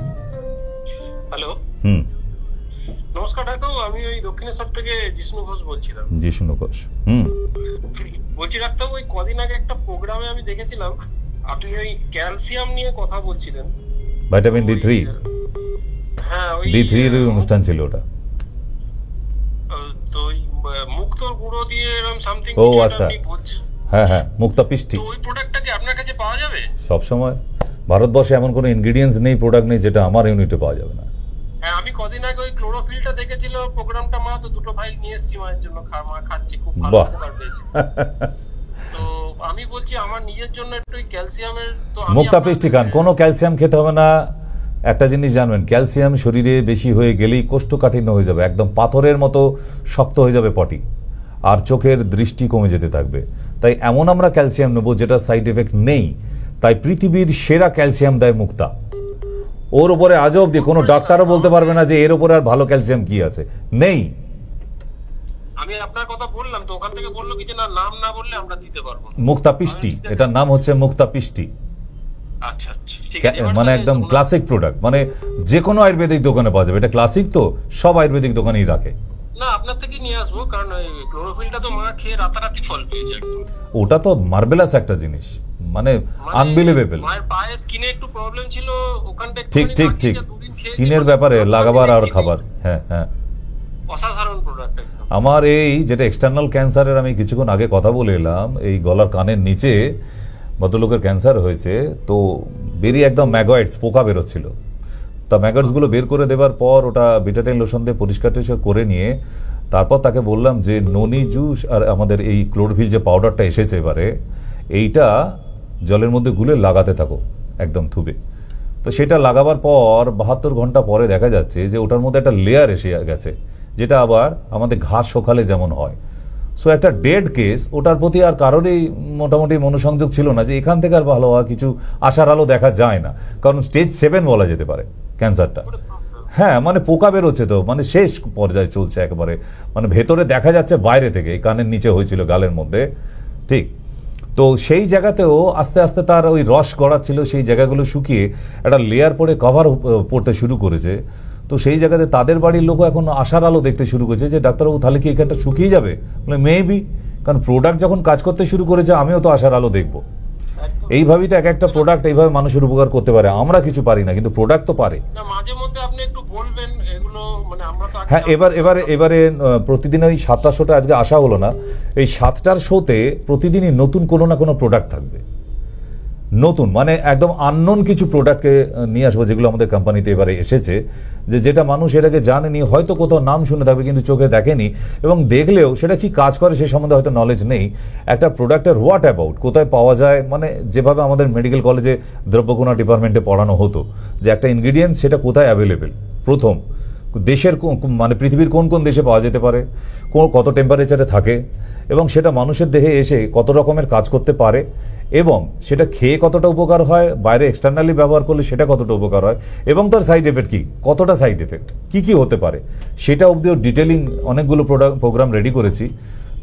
হ্যালো, নমস্কার ডাক্তারবাবু, আমি ওই দক্ষিণেশ্বর থেকে জিষ্ণু ঘোষ বলছিলাম। জিষ্ণু ঘোষ, বলছি ডাক্তারবাবু, ওই কদিন আগে একটা প্রোগ্রামে আমি দেখেছিলাম আপনি ওই ক্যালসিয়াম নিয়ে কথা বলছিলেন। Vitamin D3। হ্যাঁ, ওই D3 এর অনুষ্ঠান ছিল ওটা। তো ওই মুক্তোর গুঁড়ো দিয়ে এরকম সামথিং। ও আচ্ছা, হ্যাঁ হ্যাঁ, মুক্তা পিষ্টি। তো ওই প্রোডাক্টটা কি আপনার কাছে পাওয়া যাবে? সব সময়। ভারতবর্ষে এমন কোনো ইনগ্রেডিয়েন্টস নেই, প্রোডাক্ট নেই যেটা আমার ইউনিটে পাওয়া যাবে না। হ্যাঁ, আমি কদিন আগে ওই ক্লোরোফিলটা দেখেছিল প্রোগ্রামটা, মা তো দুটো ফাইল নিয়ে এসেছি মায়ের জন্য, খাচ্ছি, খুব ভালো উপকার পেয়েছি। তো আমি বলছি আমার নিজের জন্য একটু ক্যালসিয়ামের, তো মুক্তা পিষ্টি খান। কোনো ক্যালসিয়াম খেতে হবে না। একটা জিনিস জানবেন, ক্যালসিয়াম শরীরে বেশি হয়ে গেলেই কোষ্ঠকাঠিন্য হয়ে যাবে, একদম পাথরের মতো শক্ত হয়ে যাবে পটি, আর চোখের দৃষ্টি কমে যেতে থাকবে। তাই এমন আমরা ক্যালসিয়াম নেব যেটা সাইড এফেক্ট নেই। তাই পৃথিবীর সেরা ক্যালসিয়াম দেয় মুক্তা। ওর উপরে আজও অব্দি কোনো ডাক্তারও বলতে পারবে না যে এর উপরে আর ভালো ক্যালসিয়াম কি আছে, নেই। আমি আপনার কথা বললাম তো, ওখান থেকে বললো কি যে না, নাম না বললে আমরা দিতে পারবো না। মুক্তা পিষ্টি, এটার নাম হচ্ছে মুক্তা পিষ্টি। আচ্ছা আচ্ছা, ঠিক আছে। মানে একদম ক্লাসিক প্রোডাক্ট, মানে যে কোনো আয়ুর্বেদিক দোকানে পাওয়া যাবে। এটা ক্লাসিক, তো সব আয়ুর্বেদিক দোকানেই রাখে। না, আপনার থেকে নিয়ে আসবো, কারণ ওই ক্লোরোফিলটা তো মা খেয়ে রাতারাতি ফল পেয়েছে। ওটা তো মার্ভেলাস একটা জিনিস, মানে আনবিলিভেবল। মায়ের পায়ে স্কিনে একটু প্রবলেম ছিল, ওখানটা ঠিক ঠিক ঠিক, স্কিনের ব্যাপারে লাগাবার আর খাবার। হ্যাঁ হ্যাঁ, অসাধারণ প্রোডাক্ট। আমার এই যেটা এক্সটার্নাল ক্যান্সারের, আমি কিছুক্ষণ আগে কথা বলে এলাম, এই গলার কানের নিচে ভদ্রলোকের ক্যান্সার হয়েছে, তো বেরিয়ে একদম ম্যাগয়েডস, পোকা বেরোচ্ছিল। তা ম্যাগয়েডসগুলো বের করে দেওয়ার পর ওটা বিটাটাইন লোশন দিয়ে পরিষ্কার করে নিয়ে তারপর তাকে বললাম যে ননি জুস আর আমাদের এই ক্লোরোফিল যে পাউডারটা এসেছে এবারে, এইটা জলের মধ্যে গুলে লাগাতে থাকো একদম থুবে। তো সেটা লাগাবার পর 72 ঘন্টা পরে দেখা যাচ্ছে যে ওটার মধ্যে একটা লেয়ার এসে গেছে, যেটা আবার আমাদের ঘাস শোকালে যেমন হয়। সো একটা ডেড কেস, ওটার প্রতি আর কারোরই মোটামুটি মনোসংযোগ ছিল না যে এখান থেকে আর ভালো হওয়া কিছু আশার আলো দেখা যায় না, কারণ স্টেজ 7 বলা যেতে পারে ক্যান্সারটা। হ্যাঁ, মানে পোকা বেরোচ্ছে, তো মানে শেষ পর্যায়ে চলছে একেবারে, মানে ভেতরে দেখা যাচ্ছে বাইরে থেকে। এই কানের নিচে হয়েছিল, গালের মধ্যে, ঠিক। তো সেই জায়গাতেও আস্তে আস্তে তার ওই রস গড়াচ্ছিল, সেই জায়গাগুলো শুকিয়ে একটা লেয়ার পরে কভার পড়তে শুরু করেছে। তো সেই জায়গাতে তাদের বাড়ির লোক এখন আশার আলো দেখতে শুরু করেছে যে ডাক্তারবাবু তাহলে কি এখানটা শুকিয়ে যাবে? বলে মেবি, কারণ প্রোডাক্ট যখন কাজ করতে শুরু করেছে আমিও তো আশার আলো দেখবো। এইভাবেই তো এক একটা প্রোডাক্ট এইভাবে মানুষের উপকার করতে পারে। আমরা কিছু পারি না, কিন্তু প্রোডাক্ট তো পারে। মাঝে মধ্যে আপনি একটু বলবেন এগুলো, মানে আমরা তো। হ্যাঁ, এবারে প্রতিদিন ওই 7টার শোতে আজকে আসা হলো না, এই 7টার শোতে প্রতিদিনই নতুন কোনো না কোনো প্রোডাক্ট থাকবে। নতুন মানে একদম আননোন কিছু প্রোডাক্টকে নিয়ে আসবো, যেগুলো আমাদের কোম্পানিতে এবারে এসেছে, যেটা মানুষ এর আগে জানেনি, হয়তো কোথাও নাম শুনে থাকবে কিন্তু চোখে দেখেনি, এবং দেখলেও সেটা কি কাজ করে সে সম্বন্ধে হয়তো নলেজ নেই। একটা প্রোডাক্টের হোয়াট অ্যাবাউট, কোথায় পাওয়া যায়, মানে যেভাবে আমাদের মেডিকেল কলেজে দ্রব্যগুণা ডিপার্টমেন্টে পড়ানো হতো যে একটা ইনগ্রিডিয়েন্ট সেটা কোথায় অ্যাভেলেবেল, প্রথম দেশের মানে পৃথিবীর কোন কোন দেশে পাওয়া যেতে পারে, কত টেম্পারেচারে থাকে, এবং সেটা মানুষের দেহে এসে কত রকমের কাজ করতে পারে, এবং সেটা খেয়ে কতটা উপকার হয়, বাইরে এক্সটার্নালি ব্যবহার করলে সেটা কতটা উপকার হয়, এবং তার সাইড এফেক্ট কি, কতটা সাইড এফেক্ট কি কি হতে পারে, সেটা অবধিও ডিটেলিং অনেকগুলো প্রোগ্রাম রেডি করেছি।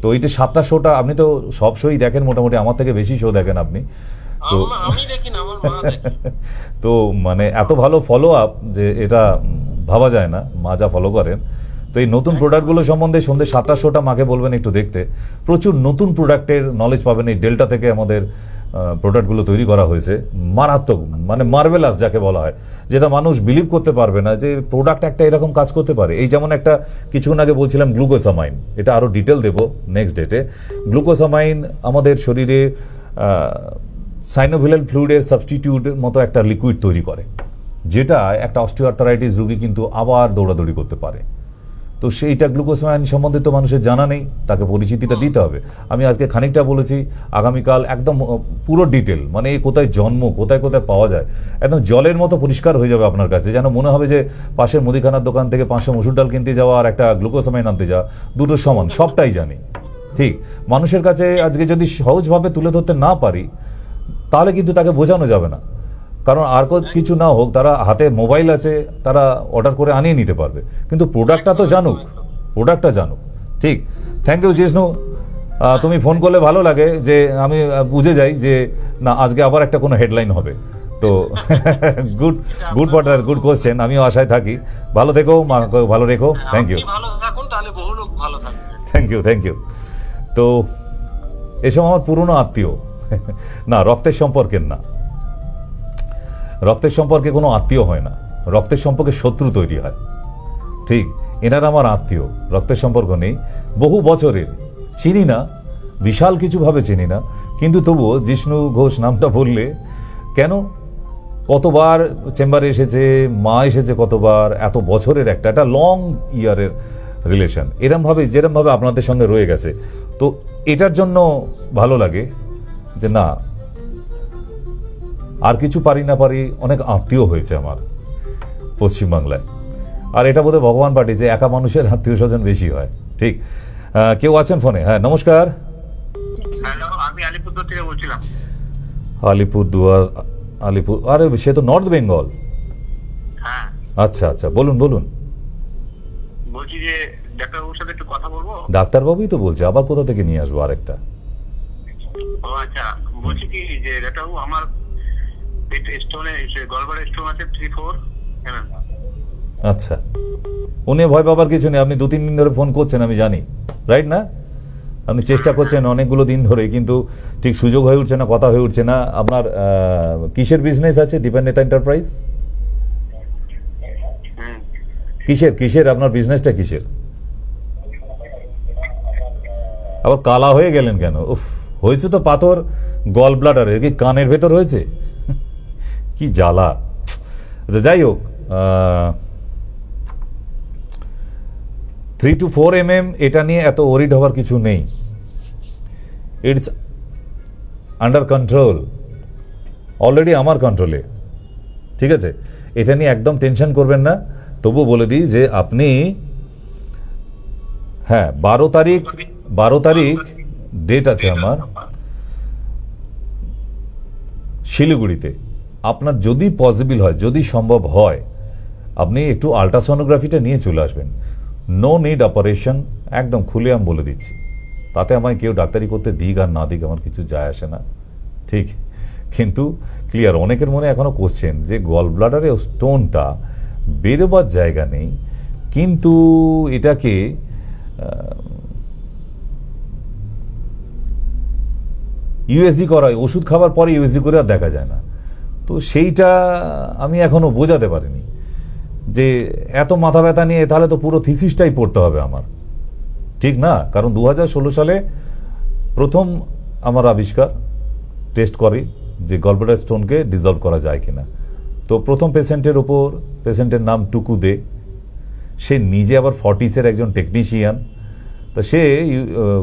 তো এইটা 7টা শোটা, আপনি তো সব শোই দেখেন মোটামুটি, আমার থেকে বেশি শো দেখেন আপনি। তো আমি দেখি না, আমার মা দেখে। তো মানে এত ভালো ফলো আপ যে এটা ভাবা যায় না, মা যা ফলো করেন। তো এই নতুন প্রোডাক্টগুলো সম্বন্ধে সন্ধ্যে 7টা শোটা মাকে বলবেন একটু দেখতে, প্রচুর নতুন প্রোডাক্টের নলেজ পাবেন। এই ডেল্টা থেকে আমাদের প্রোডাক্টগুলো তৈরি করা হয়েছে, মারাত্মক, মানে মার্ভেলাস যাকে বলা হয়, যেটা মানুষ বিলিভ করতে পারবে না যে প্রোডাক্ট একটা এরকম কাজ করতে পারে। এই যেমন একটা কিছুক্ষণ আগে বলছিলাম গ্লুকোসামাইন, এটা আরো ডিটেল দেবো নেক্সট ডেটে। গ্লুকোসামাইন আমাদের শরীরে সাইনোভিয়াল ফ্লুইডের সাবস্টিটিউটের মতো একটা লিকুইড তৈরি করে, যেটা একটা অস্টিওআর্থারাইটিস রোগী কিন্তু আবার দৌড়াদৌড়ি করতে পারে। তো সেইটা গ্লুকোসামাইন সম্বন্ধে তো মানুষের জানা নেই, তাকে পরিচিতিটা দিতে হবে। আমি আজকে খানিকটা বলেছি, আগামীকাল একদম পুরো ডিটেল, মানে কোথায় জন্ম, কোথায় কোথায় পাওয়া যায়, একদম জলের মতো পরিষ্কার হয়ে যাবে আপনার কাছে। যেন মনে হবে যে পাশের মুদিখানার দোকান থেকে 500 মসুর ডাল কিনতে যাওয়া আর একটা গ্লুকোসামাইন আনতে যাওয়া দুটো সমান, সবটাই জানি। ঠিক মানুষের কাছে আজকে যদি সহজভাবে তুলে ধরতে না পারি, তাহলে কিন্তু তাকে বোঝানো যাবে না। কারণ আর কিছু না হোক, তারা হাতে মোবাইল আছে, তারা অর্ডার করে আনিয়ে নিতে পারবে, কিন্তু প্রোডাক্টটা তো জানুক, প্রোডাক্টটা জানুক। ঠিক, থ্যাংক ইউ জিষ্ণু, তুমি ফোন করলে ভালো লাগে যে আমি বুঝে যাই যে না আজকে আবার একটা কোনো হেডলাইন হবে। তো গুড ফর গুড কোয়েশ্চেন, আমিও আশায় থাকি। ভালো থেকো, মাকে ভালো রেখো। Thank you, thank you. তো এসব আমার পুরনো আত্মীয়, না রক্তের সম্পর্কের না, রক্তের সম্পর্কে কোনো আত্মীয় হয় না, রক্তের সম্পর্কে শত্রু তৈরি হয়। ঠিক, এনারা আমার আত্মীয়, রক্তের সম্পর্ক নেই, বহু বছরের, চিনি না, বিশাল কিছু ভাবে চিনি না, কিন্তু তবুও জিষ্ণু ঘোষ নামটা বললে কেন, কতবার চেম্বারে এসেছে, মা এসেছে কতবার, এত বছরের একটা লং ইয়ারের রিলেশন, এরম ভাবে যেরম ভাবে আপনাদের সঙ্গে রয়ে গেছে। তো এটার জন্য ভালো লাগে যে না, আর কিছু পারি না পারি, অনেক আত্মীয় হয়েছে আমার পশ্চিমবাংলায়। আর এটা বোধহয় ভগবান পাঠিয়েছে, একা মানুষের আত্মীয় স্বজন বেশি হয়। ঠিক, কেউ আছেন ফোনে? হ্যাঁ, নমস্কার। আমি আলিপুরদুয়ার থেকে বলছিলাম। আলিপুরদুয়ার, আলিপুর, আরে সে তো নর্থ বেঙ্গল। হ্যাঁ, আচ্ছা আচ্ছা, বলুন বলুন। বলছি যে ডাক্তারবাবুর সাথে একটু কথা বলবো। ডাক্তারবাবুই তো বলছে, আবার কোথা থেকে নিয়ে আসবো আরেকটা? ও আচ্ছা, বলছি কি যে ডাক্তারবাবু আমার স্টোনে, গলব্লাডার স্টোন আছে 3-4 mm। আচ্ছা, উনি ভয় পাবার কিছু নেই, আপনি 2-3 দিন ধরে ফোন করছেন আমি জানি, রাইট না? আপনি চেষ্টা করছেন অনেকগুলো দিন ধরে, কিন্তু ঠিক সুযোগ হয়ে উঠছে না, কথা হয়ে উঠছে না। আপনার কিসের বিজনেস আছে? দীপেন নেতা এন্টারপ্রাইজ? কিসের আপনার বিজনেসটা কিসের? আবার কালা হয়ে গেলেন কেন? উফ, হয়েছে তো পাথর গল ব্লাডারে, কি কানের ভেতর হয়েছে? কি জ্বালা। যাই হোক, 3 to 4 mm এটা নিয়ে এত ওরিড হওয়ার কিছু নেই, ইটস আন্ডার কন্ট্রোল, অলরেডি আমার কন্ট্রোলে। ঠিক আছে, এটা নিয়ে একদম টেনশন করবেন না। তবু বলে দিই যে আপনি, হ্যাঁ 12 তারিখ ডেট আছে আমার শিলিগুড়িতে। আপনার যদি পসিবল হয়, যদি সম্ভব হয়, আপনি একটু আল্ট্রাসোনোগ্রাফিটা নিয়ে চলে আসবেন। নো নিড অপারেশন, একদম খুলে আমি বলে দিচ্ছি। তাতে আমায় কেউ ডাক্তারি করতে দিক আর না দিক আমার কিছু যায় আসে না। ঠিক, কিন্তু ক্লিয়ার, অনেকের মনে এখনো কোশ্চেন যে গল ব্লাডারে স্টোনটা বেরোবার জায়গা নেই, কিন্তু এটাকে ইউএসজি করায়, ওষুধ খাবার পরে ইউএসজি করে আর দেখা যায় না। তো সেইটা আমি এখনো বোঝাতে পারিনি যে এত মাথা ব্যথা নিয়ে তাহলে তো পুরো থিসিসটাই পড়তে হবে আমার, ঠিক না? কারণ 2016 সালে প্রথম আমার আবিষ্কার, টেস্ট করে যে গলব্লাডার স্টোনকে ডিজলভ করা যায় কিনা। তো প্রথম পেশেন্টের উপর, পেশেন্টের নাম টুকু দে, সে নিজে আবার 40s একজন টেকনিশিয়ান। তা সে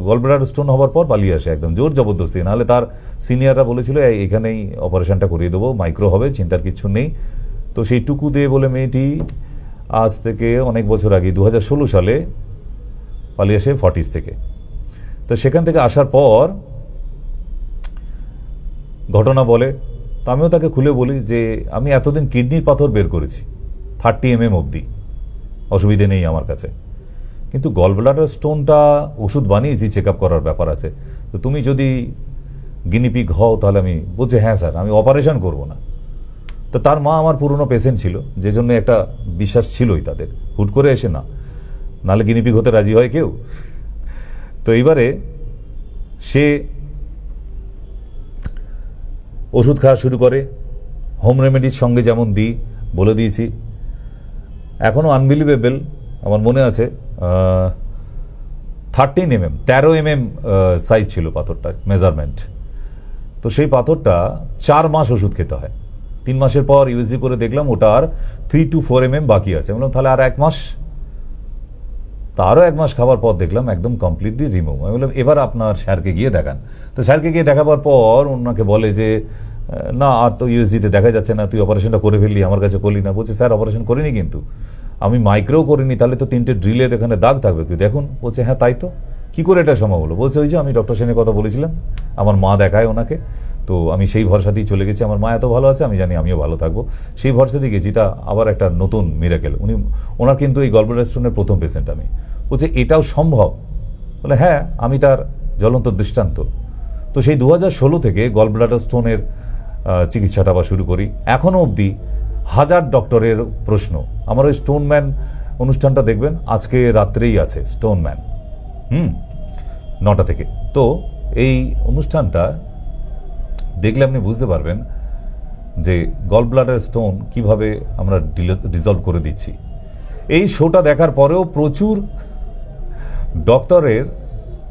গলব্লাডার স্টোন হওয়ার পর পালিয়ে আসে একদম জোর জবরদস্তি, নাহলে তার সিনিয়ররা বলেছিল এখানেই অপারেশনটা করিয়ে দেবো, মাইক্রো হবে, চিন্তার কিছু নেই। তো সেই টুকু দে বলে মেয়েটি আজ থেকে অনেক বছর আগে 2016 সালে পালিয়ে আসে 40s থেকে। তো সেখান থেকে আসার পর ঘটনা বলে, তো আমিও তাকে খুলে বলি যে আমি এতদিন কিডনির পাথর বের করেছি 30 mm অবধি, অসুবিধে নেই আমার কাছে। কিন্তু গল ব্লাডার স্টোনটা ওষুধ বানিয়েছি, চেক আপ করার ব্যাপার আছে, তো তুমি যদি গিনিপিগ হও তাহলে আমি বলছি হ্যাঁ স্যার আমি অপারেশন করব না। তো তার মা আমার পুরনো পেশেন্ট ছিল, যে জন্য একটা বিশ্বাস ছিলই তাদের, হুট করে এসে না, নাহলে গিনিপিগ হতে রাজি হয় কেউ। তো এইবারে সে ওষুধ খাওয়া শুরু করে, হোম রেমেডির সঙ্গে যেমন দিই বলে দিয়েছি। এখনো আনবিলিভেবল, আমার মনে আছে 13 mm সাইজ ছিল পাথরটার মেজারমেন্ট। তো সেই পাথরটা 4 মাস ওষুধ খেতে হয়। 3 মাসের পর ইউএসজি করে দেখলাম ওটা আর 3 to 4 mm বাকি আছে। বললাম তাহলে আর 1 মাস, তারও 1 মাস খাবার পর দেখলাম একদম কমপ্লিটলি রিমুভ। আমি বললাম এবার আপনার স্যারকে গিয়ে দেখান। তো স্যারকে গিয়ে দেখাবার পর ওনাকে বলে যে না আর তো ইউএসজিতে দেখা যাচ্ছে না, তুই অপারেশনটা করে ফেললি, আমার কাছে করলি না। বলছে স্যার অপারেশন করিনি, কিন্তু আমি মাইক্রোও করিনি, তাহলে তো 3টে ড্রিলের এখানে দাগ থাকবে, কি দেখুন। বলছে হ্যাঁ তাই তো, কি করে এটা সম্ভব হলো? বলছে ওই যে আমি ডক্টর সেনের কথা বলেছিলাম, আমার মা দেখায় ওনাকে, তো আমি সেই ভরসা দিয়ে চলে গেছি, আমার মা এত ভালো আছে আমি জানি আমিও ভালো থাকবো, সেই ভরসা দিয়ে গেছি। তা আবার একটা নতুন মিরাকেল। ওনার কিন্তু এই গল ব্লাডার স্টোনের প্রথম পেশেন্ট আমি। বলছে এটাও সম্ভব? বলে হ্যাঁ, আমি তার জ্বলন্ত দৃষ্টান্ত। তো সেই 2016 থেকে গল ব্লাডার স্টোনের চিকিৎসাটা আবার শুরু করি। এখনো অবধি 1000 ডক্টরের প্রশ্ন। আমার ওই স্টোনম্যান অনুষ্ঠানটা দেখবেন, আজকে রাত্রেই আছে স্টোনম্যান, 9টা থেকে। তো এই অনুষ্ঠানটা দেখলে আপনি বুঝতে পারবেন যে গল ব্লাডার স্টোন কিভাবে আমরা রিজলভ করে দিচ্ছি। এই শোটা দেখার পরেও প্রচুর ডক্টরের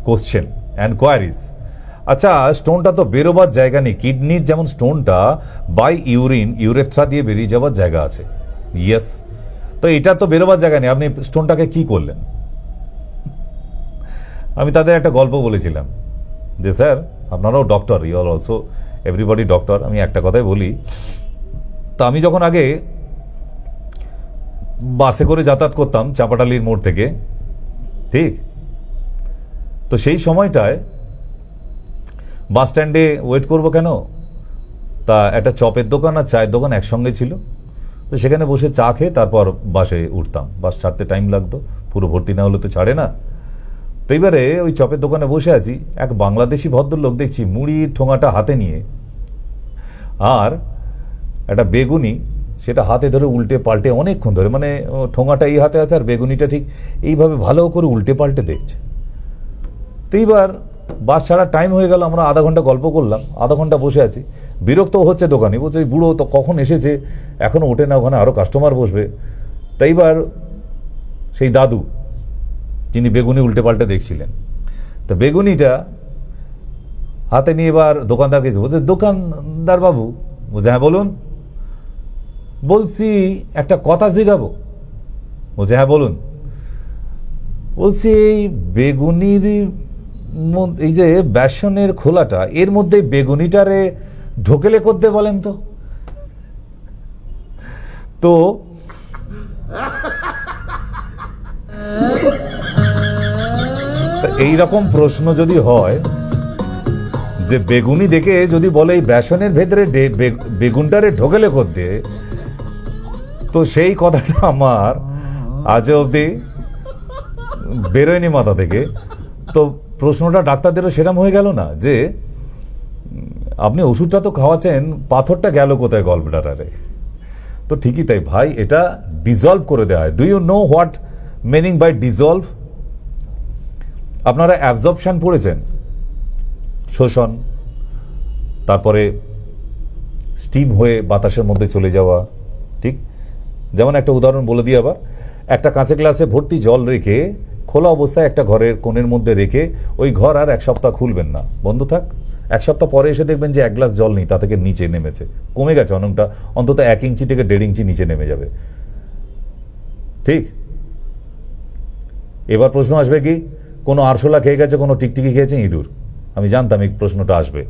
কোশ্চেন অ্যান্ড কোয়ারিজ। আচ্ছা, স্টোনটা তো বেরোবার জায়গা নেই, কিডনির যেমন স্টোনটা বাই ইউরেথ্রা দিয়ে বেরিয়ে যাওয়ার জায়গা আছে, ইয়েস, তো এটা তো বেরোবার জায়গা নেই, আপনি স্টোনটাকে কি করলেন? আমি তাদের একটা গল্প বলেছিলাম যে স্যার আপনারাও doctor, you are also everybody doctor. আমি একটা কথাই বলি, তো আমি যখন আগে বাসে করে যাতায়াত করতাম চাপাটালির মোড় থেকে, ঠিক, তো সেই সময়টায় বাস স্ট্যান্ডে ওয়েট করবো কেন, তা একটা চপের দোকান আর চায়ের দোকান একসঙ্গে ছিল, তো সেখানে বসে চা খেয়ে তারপর বাসে উঠতাম। বাস ছাড়তে টাইম লাগতো, পুরো ভর্তি না হলে তো ছাড়ে না। তো এইবারে ওই চপের দোকানে বসে আছি, এক বাংলাদেশি ভদ্রলোক দেখছি মুড়ির ঠোঙাটা হাতে নিয়ে আর একটা বেগুনি সেটা হাতে ধরে উল্টে পাল্টে অনেকক্ষণ ধরে, মানে ঠোঙাটা এই হাতে আছে আর বেগুনিটা ঠিক এইভাবে ভালো করে উল্টে পাল্টে দেখছে। তো এইবার বাস ছাড়ার টাইম হয়ে গেল, আমরা আধা ঘন্টা গল্প করলাম, আধা ঘন্টা বসে আছি, বিরক্ত হচ্ছে দোকানি, বলছে ওই বুড়ো তো কখন এসেছে এখনো ওঠে না, ওখানে আরো কাস্টমার বসবে। তাই এবার সেই দাদু যিনি বেগুনি উল্টে পাল্টে দেখছিলেন, তো বেগুনিটা হাতে নিয়ে এবার দোকানদারকে বলছে, দোকানদার বাবু, বলছে হ্যাঁ বলুন। বলছি একটা কথা শেখাবো। বলছে হ্যাঁ বলুন। বলছি এই বেগুনির এই যে বেসনের খোলাটা, এর মধ্যে বেগুনিটারে ঢোকেলে করতে বলেন তো। তো এইরকম প্রশ্ন যদি হয় যে বেগুনি দেখে যদি বলে এই বেসনের ভেতরে বেগুনটারে ঢোকেলে করতে, তো সেই কথাটা আমার আজ অবধি বেরোয়নি মাথা থেকে। তো প্রশ্নটা ডাক্তারদেরও সেরকম হয়ে গেল না যে আপনি ওষুধটা তো খাওয়াচ্ছেন, পাথরটা গেল কোথায় গল ব্লাডারে? তো ঠিকই তাই ভাই, এটা ডিজলভ করে দেওয়া হয়। Do you know what meaning by dissolve? আপনারা অ্যাবজর্পশন পড়েছেন, শোষণ, তারপরে স্টিম হয়ে বাতাসের মধ্যে চলে যাওয়া, ঠিক? যেমন একটা উদাহরণ বলে দিই আবার, একটা কাঁচের গ্লাসে ভর্তি জল রেখে খোলা অবস্থায় একটা ঘরের কোণের মধ্যে রেখে ওই ঘর আর 1 সপ্তাহ খুলবেন না, বন্ধ থাক। 1 সপ্তাহ পরে এসে দেখবেন যে 1 গ্লাস জল নেই, তা থেকে নিচে নেমেছে, কমে গেছে অনেকটা, অন্তত 1 ইঞ্চি থেকে 1.5 ইঞ্চি নিচে নেমে যাবে, ঠিক? এবার প্রশ্ন আসবে কি, কোনো আরশোলা খেয়ে গেছে, কোনো টিকটিকি খেয়েছে ইঁদুর? আমি জানতাম এই প্রশ্নটা আসবে।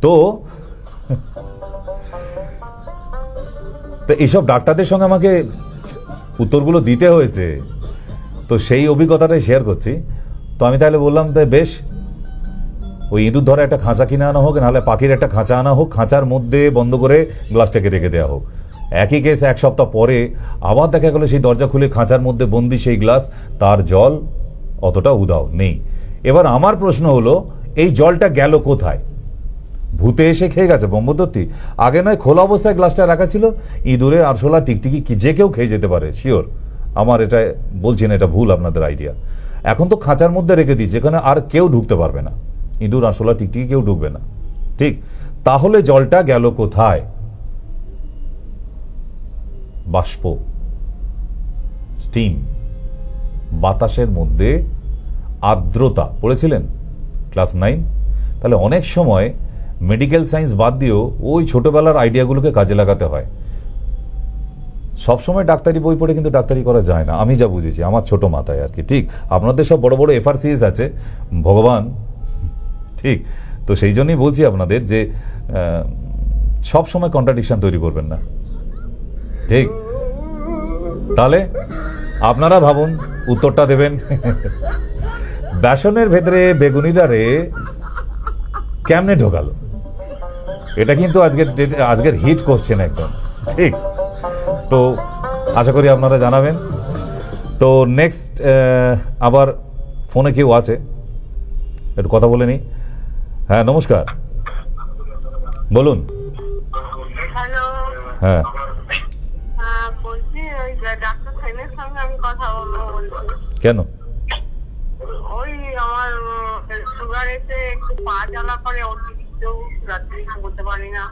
তো এইসব ডাক্তারদের সঙ্গে আমাকে উত্তরগুলো দিতে হয়েছে, তো সেই অভিজ্ঞতাটাই শেয়ার করছি। তো আমি তাহলে বললাম তাই বেশ, ওই ইঁদুর ধরা একটা খাঁচা কিনে আনা হোক, নাহলে পাখির একটা খাঁচা আনা হোক, খাঁচার মধ্যে বন্ধ করে গ্লাসটাকে রেখে দেওয়া হোক। একই কেস 1 সপ্তাহ পরে আবার দেখা গেল সেই দরজা খুলে খাঁচার মধ্যে বন্দি সেই গ্লাস, তার জল অতটা উদাও নেই। এবার আমার প্রশ্ন হলো, এই জলটা গেল কোথায়? ভূতে এসে খেয়ে গেছে ব্রহ্মদত্তী? আগে নয় খোলা অবস্থায় গ্লাসটা রাখা ছিল, ইঁদুরে, আরশোলা, টিকটিকি কি যে কেউ খেয়ে যেতে পারে, শিওর। আমার এটা বলছি না এটা ভুল আপনাদের আইডিয়া। এখন তো খাঁচার মধ্যে রেখে দিই, যেখানে আর কেউ ঢুকতে পারবে না, ইঁদুর, আরশোলা, টিকটিকি কেউ ঢুকবে না, ঠিক? তাহলে জলটা গেল কোথায়? বাষ্প, স্টিম, বাতাসের মধ্যে আর্দ্রতা পড়েছিলেন ক্লাস 9? তাহলে অনেক সময় মেডিকেল সায়েন্স বাদ দিয়েও ওই ছোটবেলার আইডিয়াগুলোকে কাজে লাগাতে হয়। সবসময় ডাক্তারি বই পড়ে কিন্তু ডাক্তারি করা যায় না, আমি যা বুঝেছি আমার ছোট মাথায় আর কি, ঠিক? আপনাদের সব বড় বড় FRCS আছে, ভগবান, ঠিক? তো সেই জন্যই বলছি আপনাদের যে সব সময় কন্ট্রাডিকশন তৈরি করবেন না, ঠিক? তাহলে আপনারা ভাবুন, উত্তরটা দেবেন। বেসনের ভেতরে বেগুনিটারে কেমনে ঢোকালো? এটা কিন্তু আজকের হিট কোশ্চেন একদম, ঠিক? তো আশা করি আপনারা জানাবেন। তো নেক্সট আবার ফোনে কেউ আছে, একটু কথা বলে নি। হ্যাঁ, নমস্কার, বলুন। হ্যালো, হ্যাঁ, বলছি ওই ডাক্তার সাইনের সঙ্গে আমি কথা বলছি। কেন? ওই আমার সুগার এসে একটু পা জ্বালা করে, অতিরিক্ত রাত্রি বলতে পারি না,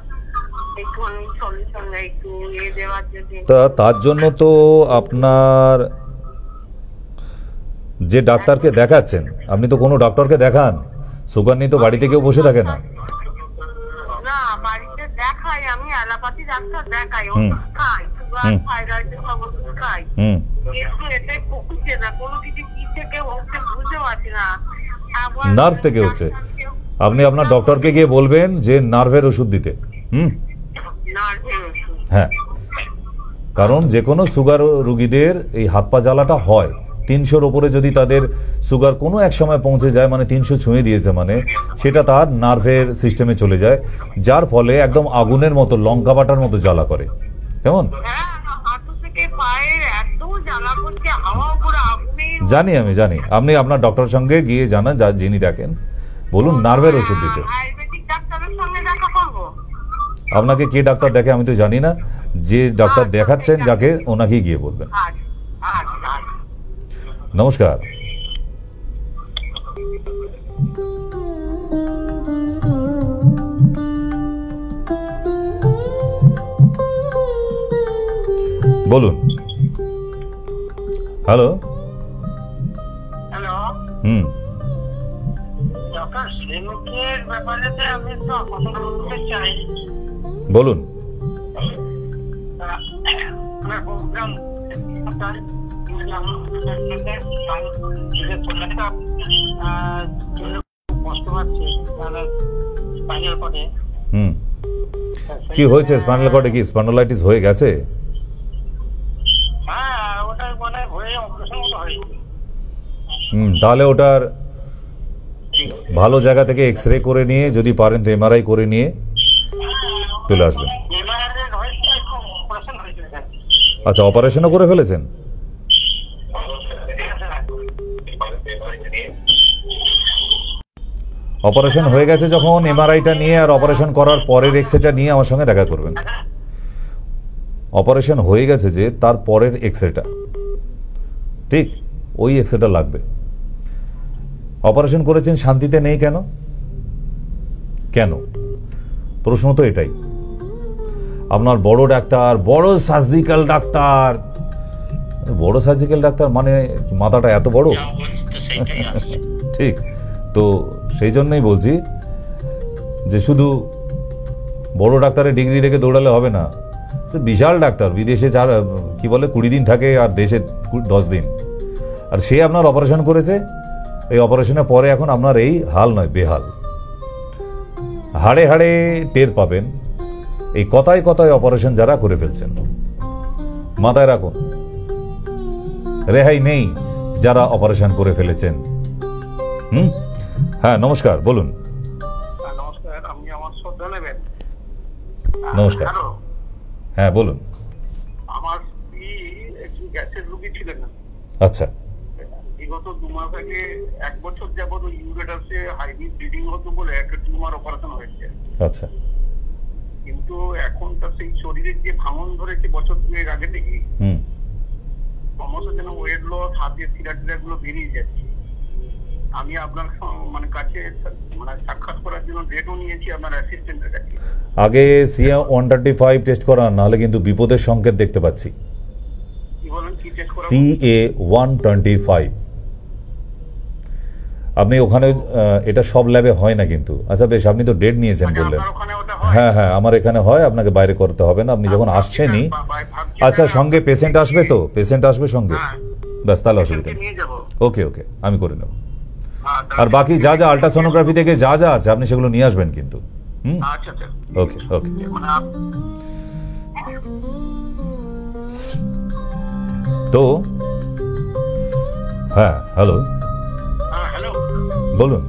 একটুখানি সলিউশন একটু দেওয়ার জন্য। তার জন্য তো আপনার যে ডাক্তারকে দেখাচ্ছেন, আপনি তো কোনো ডক্টরকে দেখান, সুগার নিয়ে তো বাড়িতে কেউ বসে থাকে না। না, বাড়িতে দেখাই, আমি অ্যালোপ্যাথি ডাক্তার দেখাই, ওষুধ খাই, সুগার, থাইরয়েডের সব ওষুধ খাই, কিন্তু এটাই কমছে না, কোনো কিছু কি থেকে হচ্ছে বুঝতে পারছি না। নার্ভ থেকে হচ্ছে, আপনি আপনার ডক্টরকে গিয়ে বলবেন যে নার্ভের ওষুধ দিতে। হ্যাঁ, কারণ যে কোনো সুগার রোগীদের এই হাত পা জ্বালাটা হয়। 300-র উপরে যদি তাদের সুগার কোনো এক সময় পৌঁছে যায়, মানে 300 ছুঁয়ে দিয়েছে, মানে সেটা তার নার্ভের সিস্টেমে চলে যায়, যার ফলে একদম আগুনের মতো, লঙ্কা বাটার মতো জ্বালা করে। কেমন? জানি, আমি জানি। আপনি আপনার ডক্টরের সঙ্গে গিয়ে জানান, যিনি দেখেন, বলুন নার্ভের ওষুধ দিতে। আপনাকে কে ডাক্তার দেখে আমি তো জানি না, যে ডাক্তার দেখাচ্ছেন যাকে, ওনাকেই গিয়ে বলবেন। নমস্কার। বলুন। হ্যালো। হ্যালো। ডক্টর শ্রীমুখের ব্যাপারে আমি তো কথা বলতে চাই। বলুন। কি হয়েছে স্পাইনাল কর্ডে? কি স্পন্ডলাইটিস হয়ে গেছে? তাহলে ওটার ভালো জায়গা থেকে এক্স-রে করে নিয়ে, যদি পারেন তো MRI করে নিয়ে চলে আসবেন। আচ্ছা, অপারেশনও করে ফেলেছেন? অপারেশন হয়ে গেছে যখন, MRIটা নিয়ে আর অপারেশন করার পরের এক্স-রেটা নিয়ে আমার সঙ্গে দেখা করবেন। অপারেশন হয়ে গেছে যে, তার পরের এক্স-রেটা, ঠিক ওই এক্স-রেটা লাগবে। অপারেশন করেছেন, শান্তিতে নেই কেন? কেন? প্রশ্ন তো এটাই। আপনার বড় ডাক্তার, বড় সার্জিক্যাল ডাক্তার, বড় সার্জিক্যাল ডাক্তার মানে মাথাটা এত বড়, ঠিক? তো সেই জন্যই বলছি যে শুধু বড় ডাক্তারের ডিগ্রি দেখে দৌড়ালে হবে না। সে বিশাল ডাক্তার, বিদেশে যার কি বলে 20 দিন থাকে আর দেশে 10 দিন, আর সে আপনার অপারেশন করেছে। এই অপারেশনের পরে এখন আপনার এই হাল নয়, বেহাল। হাড়ে হাড়ে টের পাবেন এই কথায় কথায় অপারেশন যারা করে ফেলছেন। মাথায় রাখুন, রেহাই নেই যারা অপারেশন করে ফেলেছেন। হ্যাঁ, নমস্কার, বলুন। নমস্কার, আপনি আমার শ্রদ্ধা নেবেন। নমস্কার। হ্যাঁ, বলুন। আমার স্ত্রী একটু গ্যাসের রোগী ছিলেন না। আচ্ছা। বিগত 2 মাস আগে 1 বছর যাবত ইউরেটাসে হাইব্রিড ব্লিডিং হতো বলে একটা টিউমার অপারেশন হয়েছে। আচ্ছা। কিন্তু এখন তার সেই শরীরের যে ভাঙন ধরেছে বছর 2 আগে থেকে, সমস্যা যেন ওয়েট লস, হাতের শিরা গুলো বেরিয়ে যাচ্ছে। আমি আপনার মানে কাছে মানে সাক্ষাৎ করার জন্য ডেটও নিয়েছি আপনার অ্যাসিস্ট্যান্টের কাছে। আগে CA 135 টেস্ট করান, নাহলে কিন্তু বিপদের সংকেত দেখতে পাচ্ছি। কি বলেন, কি টেস্ট করাবো? CA 125 আপনি ওখানে, এটা সব ল্যাবে হয় না কিন্তু। আচ্ছা বেশ, আপনি তো ডেট নিয়েছেন বললেন। হ্যাঁ হ্যাঁ, আমার এখানে হয়, আপনাকে বাইরে করতে হবে না। আপনি যখন আসছেনই, আচ্ছা সঙ্গে পেশেন্ট আসবে তো? পেশেন্ট আসবে সঙ্গে? ব্যাস, তাহলে অসুবিধা নেই। ওকে ওকে, আমি করে নেব। আর বাকি যা যা আল্ট্রাসোনোগ্রাফি থেকে যা যা আছে আপনি সেগুলো নিয়ে আসবেন কিন্তু। ওকে ওকে। তো হ্যাঁ, হ্যালো হ্যালো, বলুন।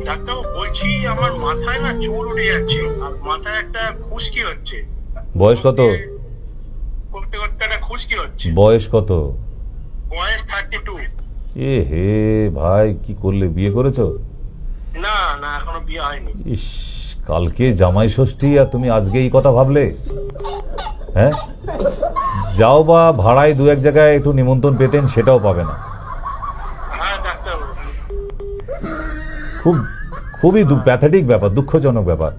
ডাক্তার বলছি আমার মাথায় না চুল উঠে যাচ্ছে আর মাথায় একটা খুশকি হচ্ছে। বয়স কত? করতে করতে একটা খুশকি হচ্ছে। বয়স কত? বয়স 32। এ হে ভাই, কি করলে, বিয়ে করেছো? না না, এখনো বিয়ে হয়নি। ইস, কালকে জামাই ষষ্ঠী আর তুমি আজকে এই কথা ভাবলে? হ্যাঁ, যাও বা ভাড়ায় 2-1 জায়গায় একটু নিমন্ত্রণ পেতেন, সেটাও পাবে না। হ্যাঁ ডাক্তার, খুবই প্যাথেটিক ব্যাপার, দুঃখজনক ব্যাপার।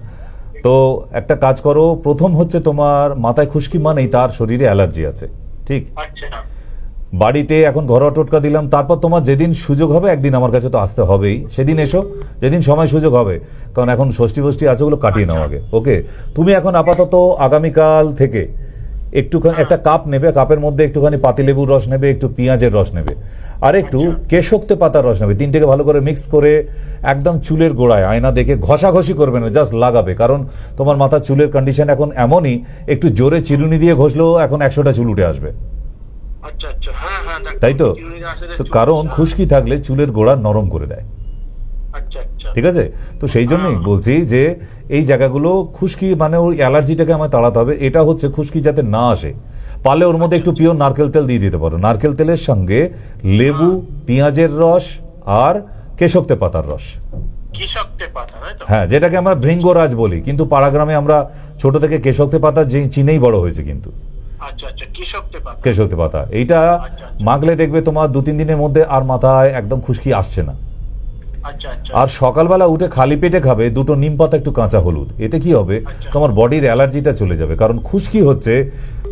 তো একটা কাজ করো, প্রথম হচ্ছে তোমার মাথায় খুশকি মানেই তার শরীরে অ্যালার্জি আছে, ঠিক? আচ্ছা। বাড়িতে এখন ঘরোয়া টোটকা দিলাম, তারপর তোমার যেদিন সুযোগ হবে, একদিন আমার কাছে তো আসতে হবেই, সেদিন এসো, যেদিন সময় সুযোগ হবে। কারণ এখন ষষ্ঠী ফষ্ঠী আছে, ওগুলো কাটিয়ে নাও আগে। ওকে, তুমি এখন আপাতত আগামীকাল থেকে একটুখানি একটা কাপ নেবে, কাপের মধ্যে একটুখানি পাতিলেবুর রস নেবে, একটু পেঁয়াজের রস নেবে, আর একটু কেশক্তে পাতার রস নেবে। 3টেকে ভালো করে মিক্স করে একদম চুলের গোড়ায় আয়না দেখে ঘষাঘষি করবে না, জাস্ট লাগাবে। কারণ তোমার মাথার চুলের কন্ডিশন এখন এমনই, একটু জোরে চিরুনি দিয়ে ঘষলেও এখন 100টা চুল উঠে আসবে। তাই তো? কারণ খুশকি থাকলে চুলের গোড়া নরম করে দেয়, ঠিক আছে? তো সেই জন্যই বলছি যে এই জায়গাগুলো খুশকি মানে ওই অ্যালার্জিটাকে আমায় তাড়াতে হবে। এটা হচ্ছে খুশকি যাতে না আসে, পারলে ওর মধ্যে একটু পিওর নারকেল তেল দিয়ে দিতে পারো। নারকেল তেলের সঙ্গে লেবু, পেঁয়াজের রস আর কেশক্তে পাতার রস। হ্যাঁ, যেটাকে আমরা ভৃঙ্গরাজ বলি, কিন্তু পাড়াগ্রামে আমরা ছোট থেকে কেশক্তে পাতা চিনেই বড় হয়েছে কিন্তু। কেশক্তে পাতা এইটা মাখলে দেখবে তোমার 2-3 দিনের মধ্যে আর মাথায় একদম খুশকি আসছে না। আর সকালবেলা উঠে খালি পেটে খাবে 2টো নিম পাতা, একটু কাঁচা হলুদ। এতে কি হবে, তোমার বডির অ্যালার্জিটা চলে যাবে। কারণ খুশকি হচ্ছে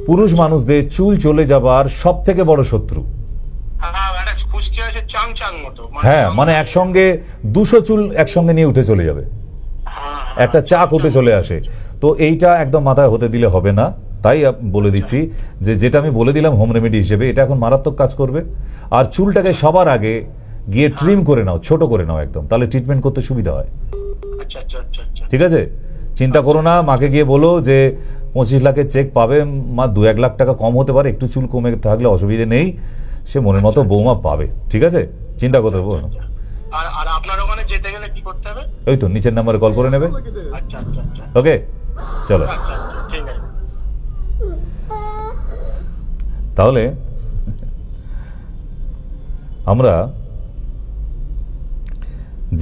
পুরুষ মানুষদের চুল চলে যাবার সব থেকে বড় শত্রু। হ্যাঁ, মানে একসঙ্গে 200 চুল একসঙ্গে নিয়ে উঠে চলে যাবে, একটা চাক উঠে চলে আসে। তো এইটা একদম মাথায় হতে দিলে হবে না। তাই বলে দিচ্ছি যে যেটা আমি বলে দিলাম হোম রেমেডি হিসেবে, এটা এখন মারাত্মক কাজ করবে। আর চুলটাকে সবার আগে গিয়ে ট্রিম করে নাও, ছোট করে নাও একদম, তাহলে ট্রিটমেন্ট করতে সুবিধা হয়। ঠিক আছে, চিন্তা করো না। মাকে গিয়ে বলো যে 25 লাখের চেক পাবে মা, 2-1 লাখ টাকা কম হতে পারে, একটু চুল কমে থাকলে অসুবিধে নেই, সে মনের মতো বৌমা পাবে। ঠিক আছে, চিন্তা করতে হবে না। আর আপনার ওখানে যেতে গেলে কি করতে হবে? ওই তো নিচের নাম্বারে কল করে নেবে। ওকে, চলো। তাহলে আমরা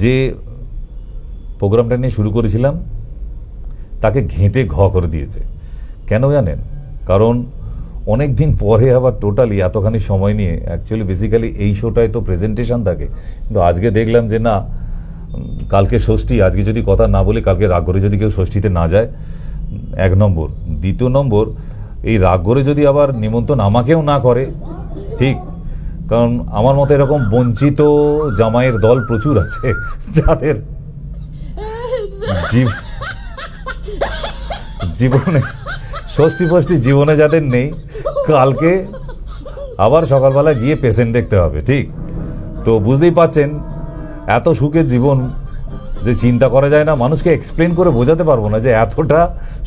যে প্রোগ্রামটা নিয়ে শুরু করেছিলাম তাকে ঘেঁটে ঘ করে দিয়েছে। কেন জানেন? কারণ অনেক দিন পরে আবার টোটালি এতখানি সময় নিয়ে, অ্যাকচুয়ালি বেসিক্যালি এই শোটায় তো প্রেজেন্টেশন থাকে, কিন্তু আজকে দেখলাম যে না, কালকে ষষ্ঠী, আজকে যদি কথা না বলি কালকে রাগ করে যদি কেউ ষষ্ঠীতে না যায়, 1 নম্বর। 2 নম্বর, এই রাগ করে যদি আবার নিমন্ত্রণ আমাকেও না করে, ঠিক? কারণ আমার মতো এরকম বঞ্চিত জামাইয়ের দল প্রচুর আছে, যাদের জীবনে ষষ্ঠী ফষ্ঠী জীবনে যাদের নেই, কালকে আবার সকালবেলা গিয়ে পেশেন্ট দেখতে হবে, ঠিক? তো বুঝতেই পাচ্ছেন এত সুখের জীবন যে চিন্তা করা যায় না, মানুষকে এক্সপ্লেন করে বোঝাতে পারবো না যে এতটা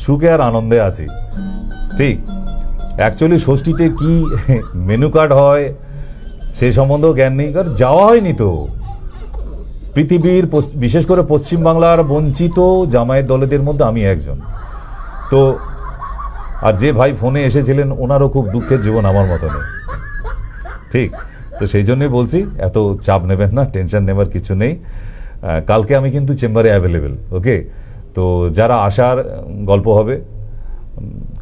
সুখে আর আনন্দে আছি, ঠিক? অ্যাকচুয়ালি ষষ্ঠীতে কি মেনু কার্ড হয় সে সম্বন্ধেও জ্ঞান নেই, কারণ যাওয়া হয়নি তো। পৃথিবীর বিশেষ করে পশ্চিমবাংলার বঞ্চিত জামাইয়ের দলেদের মধ্যে আমি একজন। তো আর যে ভাই ফোনে এসেছিলেন ওনারও খুব দুঃখের জীবন আমার মতো নেই, ঠিক? তো সেই জন্যই বলছি এত চাপ নেবেন না, টেনশন নেবার কিছু নেই। কালকে আমি কিন্তু চেম্বারে অ্যাভেলেবেল, ওকে? তো যারা আসার গল্প হবে,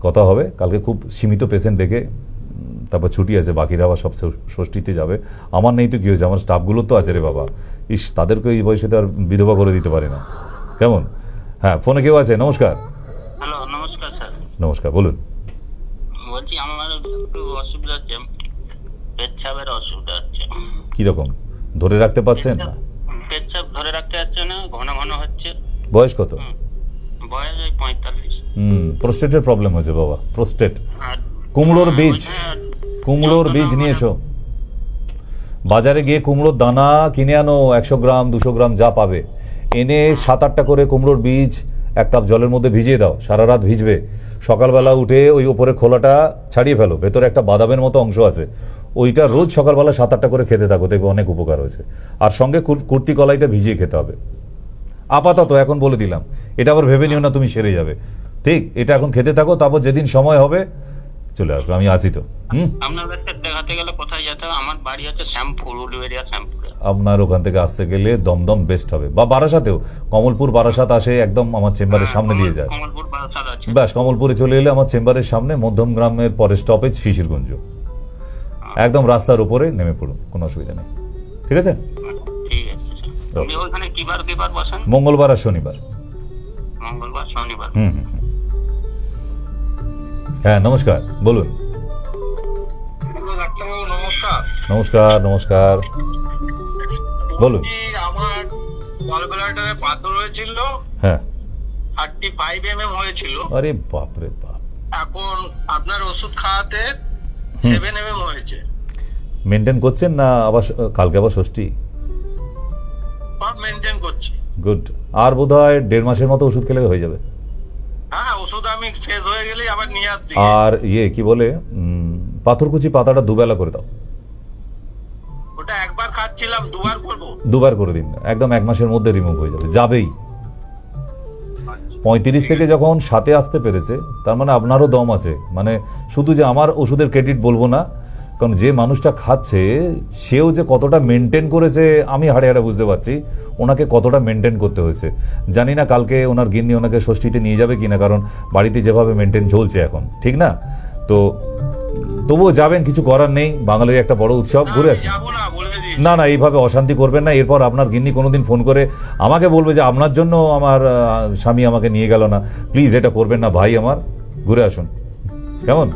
কথা হবে, কালকে খুব সীমিত পেশেন্ট দেখে তারপর ছুটি আছে, বাকিরা আবার সব ষষ্ঠীতে যাবে। আমার নেই তো কি হয়েছে, আমার স্টাফগুলো তো আছে রে বাবা, ইস তাদেরকে এই বয়সে তো আর বিধবা করে দিতে পারি না, কেমন? হ্যাঁ, ফোনে কেউ আছে? নমস্কার। হ্যালো, নমস্কার স্যার। নমস্কার, বলুন। বলছি আমার একটু অসুবিধা হচ্ছে, পেচ্ছাপের অসুবিধা হচ্ছে। কিরকম, ধরে রাখতে পারছেন না? পেচ্ছাপ ধরে রাখতে পারছে না, ঘন ঘন হচ্ছে। বয়স কত? বয়স 45। প্রোস্টেটের প্রবলেম হয়েছে বাবা, প্রোস্টেট। কুমড়োর বীজ, কুমড়োর বীজ নিয়ে এসো, বাজারে গিয়ে কুমড়োর দানা কিনে আনো, 100 গ্রাম 200 গ্রাম যা পাবে, এনে 7-8টা করে কুমড়োর বীজ 1 কাপ জলের মধ্যে ভিজিয়ে দাও, সারা রাত ভিজবে। সকালবেলা উঠে ওই উপরে খোলাটা ছাড়িয়ে ফেলো, ভেতরে একটা বাদামের মতো অংশ আছে, ওইটা রোজ সকালবেলা 7-8টা করে খেতে থাকো, দেখবে অনেক উপকার হয়েছে। আর সঙ্গে কুর্তি কলাইটা ভিজিয়ে খেতে হবে। আপাতত এখন বলে দিলাম, এটা আবার ভেবে নিও না তুমি সেরে যাবে, ঠিক? এটা এখন খেতে থাকো, তারপর যেদিন সময় হবে চলে আসবে, আমি আছি তো। আপনার কাছে দেখাতে গেলে কোথায় যেতে হবে? আমার বাড়ি হচ্ছে শ্যামপুর, উলুবেড়িয়া শ্যামপুরে। আপনার ওখান থেকে আসতে গেলে দমদম বেস্ট হবে, বা বারাসাতেও, কমলপুর বারাসাত আসে একদম আমার চেম্বারের সামনে দিয়ে যায়। কমলপুর বারাসাত আছে, ব্যাস কমলপুরে চলে এলে আমার চেম্বারের সামনে, মধ্যম গ্রামের পরে স্টপেজ শিশিরগঞ্জ, একদম রাস্তার উপরে নেমে পড়ুন, কোনো অসুবিধা নেই, ঠিক আছে? ঠিক আছে। আপনি ওখানে কিবার কিবার বসেন? মঙ্গলবার আর শনিবার। মঙ্গলবার শনিবার। হ্যাঁ, নমস্কার, বলুন। ডাক্তারবাবু নমস্কার। নমস্কার, নমস্কার, বলুন। আমার গলব্লাডারে পাথর হয়েছিল, হ্যাঁ, 35 mm হয়েছিল। আরে বাপরে বাপ। এখন আপনার ওষুধ খাওয়াতে 7 mm হয়েছে। মেনটেন করছেন না? আবার কালকে আবার ষষ্ঠী? সব মেনটেন করছি। গুড। আর বোধহয় 1.5 মাসের মতো ওষুধ খেলে হয়ে যাবে। হ্যাঁ, ওষুধ আমি শেষ হয়ে গেলেই আবার নিয়ে আসছি। আর কি বলে, পাথরকুচি পাতাটা দুবেলা করে দাও। ওটা একবার খাচ্ছিলাম, দুবার করবো? 2বার করে দিন, একদম 1 মাসের মধ্যে রিমুভ হয়ে যাবে, যাবেই। 35 থেকে যখন 7-এ আসতে পেরেছে, তার মানে আপনারও দম আছে। মানে শুধু যে আমার ওষুধের ক্রেডিট বলবো না, কারণ যে মানুষটা খাচ্ছে সেও যে কতটা মেনটেন করেছে আমি হাড়ে হাড়ে বুঝতে পারছি, ওনাকে কতটা মেনটেন করতে হয়েছে। জানি না কালকে ওনার গিন্নি ওনাকে ষষ্ঠীতে নিয়ে যাবে কিনা, কারণ বাড়িতে যেভাবে মেনটেন চলছে এখন, ঠিক না? তো তবুও যাবেন, কিছু করার নেই, বাঙালির একটা বড় উৎসব, ঘুরে আসুন। না না, এইভাবে অশান্তি করবেন না। এরপর আপনার গিন্নি কোনোদিন ফোন করে আমাকে বলবে যে আপনার জন্য আমার স্বামী আমাকে নিয়ে গেল না, প্লিজ এটা করবেন না ভাই আমার, ঘুরে আসুন, কেমন?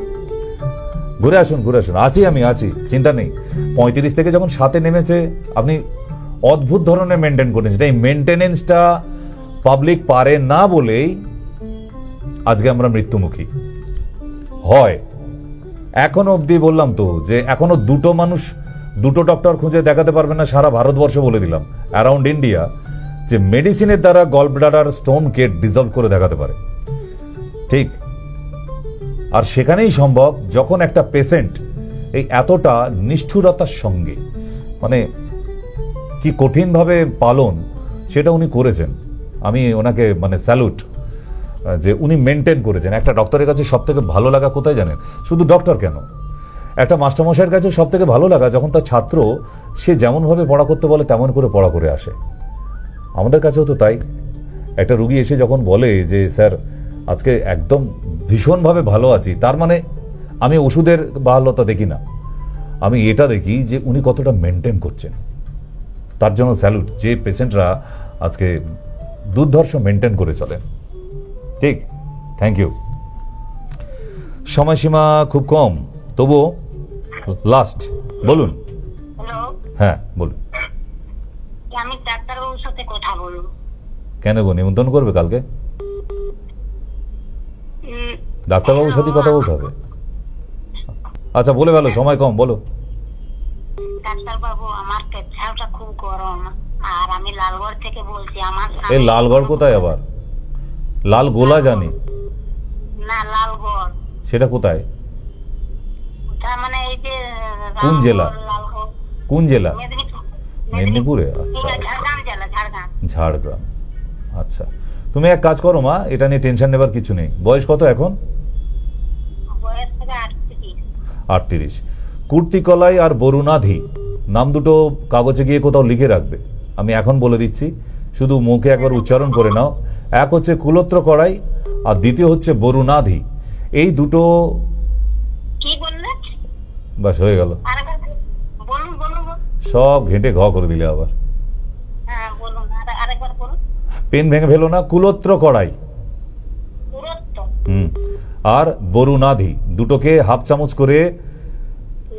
ঘুরে আসুন, ঘুরে আসুন, আমি আছি, চিন্তা নেই। 35 থেকে যখন 7-এ নেমেছে, আপনি অদ্ভুত ধরনের মেনটেন করেছেন। এই মেনটেনেন্সটা পাবলিক পারে না বলেই আজকে আমরা মৃত্যুমুখী হয়। এখনো অব্দি বললাম তো যে এখনো 2টো মানুষ 2টো ডক্টর খুঁজে দেখাতে পারবে না সারা ভারতবর্ষ, বলে দিলাম, অ্যারাউন্ড ইন্ডিয়া, যে মেডিসিনের দ্বারা গল ব্লাডার স্টোনকে ডিজলভ করে দেখাতে পারে, ঠিক? আর সেখানেই সম্ভব যখন একটা পেশেন্ট এই এতটা নিষ্ঠুরতার সঙ্গে, মানে কি কঠিনভাবে পালন, সেটা উনি করেছেন। আমি ওনাকে মানে স্যালুট, যে উনি মেনটেন করেছেন। একটা ডক্টরের কাছে সব থেকে ভালো লাগা কোথায় জানেন? শুধু ডক্টর কেন, একটা মাস্টারমশাইয়ের কাছে সব থেকে ভালো লাগা যখন তার ছাত্র সে যেমনভাবে পড়া করতে বলে তেমন করে পড়া করে আসে। আমাদের কাছেও তো তাই। একটা রুগী এসে যখন বলে যে স্যার আজকে একদম ভীষণভাবে ভালো আছি, তার মানে আমি ওষুধের ভালোতা দেখি না, আমি এটা দেখি যে উনি কতটা মেনটেন করছেন। তার জন্য স্যালুট, যে পেশেন্টরা আজকে দুর্ধর্ষ মেনটেন করে চলেন, ঠিক? Thank you. সময়সীমা খুব কম, তবুও লাস্ট, বলুন। হ্যাঁ, বলুন। আমি ডাক্তারবাবুর সাথে কথা বলবো। কেন গো, নিমন্ত্রণ করবে কালকে? ডাক্তারবাবুর সাথে কথা বলতে হবে? আচ্ছা, বলে ফেলো, সময় কম, বলো। ডাক্তারবাবু, আমার পেচ্ছাপটা খুব গরম, আর আমি লালগড় থেকে বলছি। আমার এই লালগড় কোথায় আবার? লাল গোলা জানি না, লালগড় সেটা কোথায়? ওটা মানে এই যে কোন জেলা? কোন জেলা? মেদিনীপুরে। আচ্ছা, ঝাড়গ্রাম। আচ্ছা, তুমি এক কাজ করো মা, এটা নিয়ে টেনশন নেবার কিছু নেই। বয়স কত এখন? 38। 38। কুর্তিকলাই আর বরুণাধি নাম দুটো কাগজে গিয়ে কোথাও লিখে রাখবে, আমি এখন বলে দিচ্ছি, শুধু মুখে একবার উচ্চারণ করে নাও। এক হচ্ছে কুলত্র কড়াই আর দ্বিতীয় হচ্ছে বরুণাধি। এই দুটো বাস হয়ে গেল, সব ঘেঁটে ঘ করে দিলে আবার। পেন ভেঙে ফেলো না। কুলত্র কড়াই আর বরুণাধি দুটোকে হাফ চামচ করে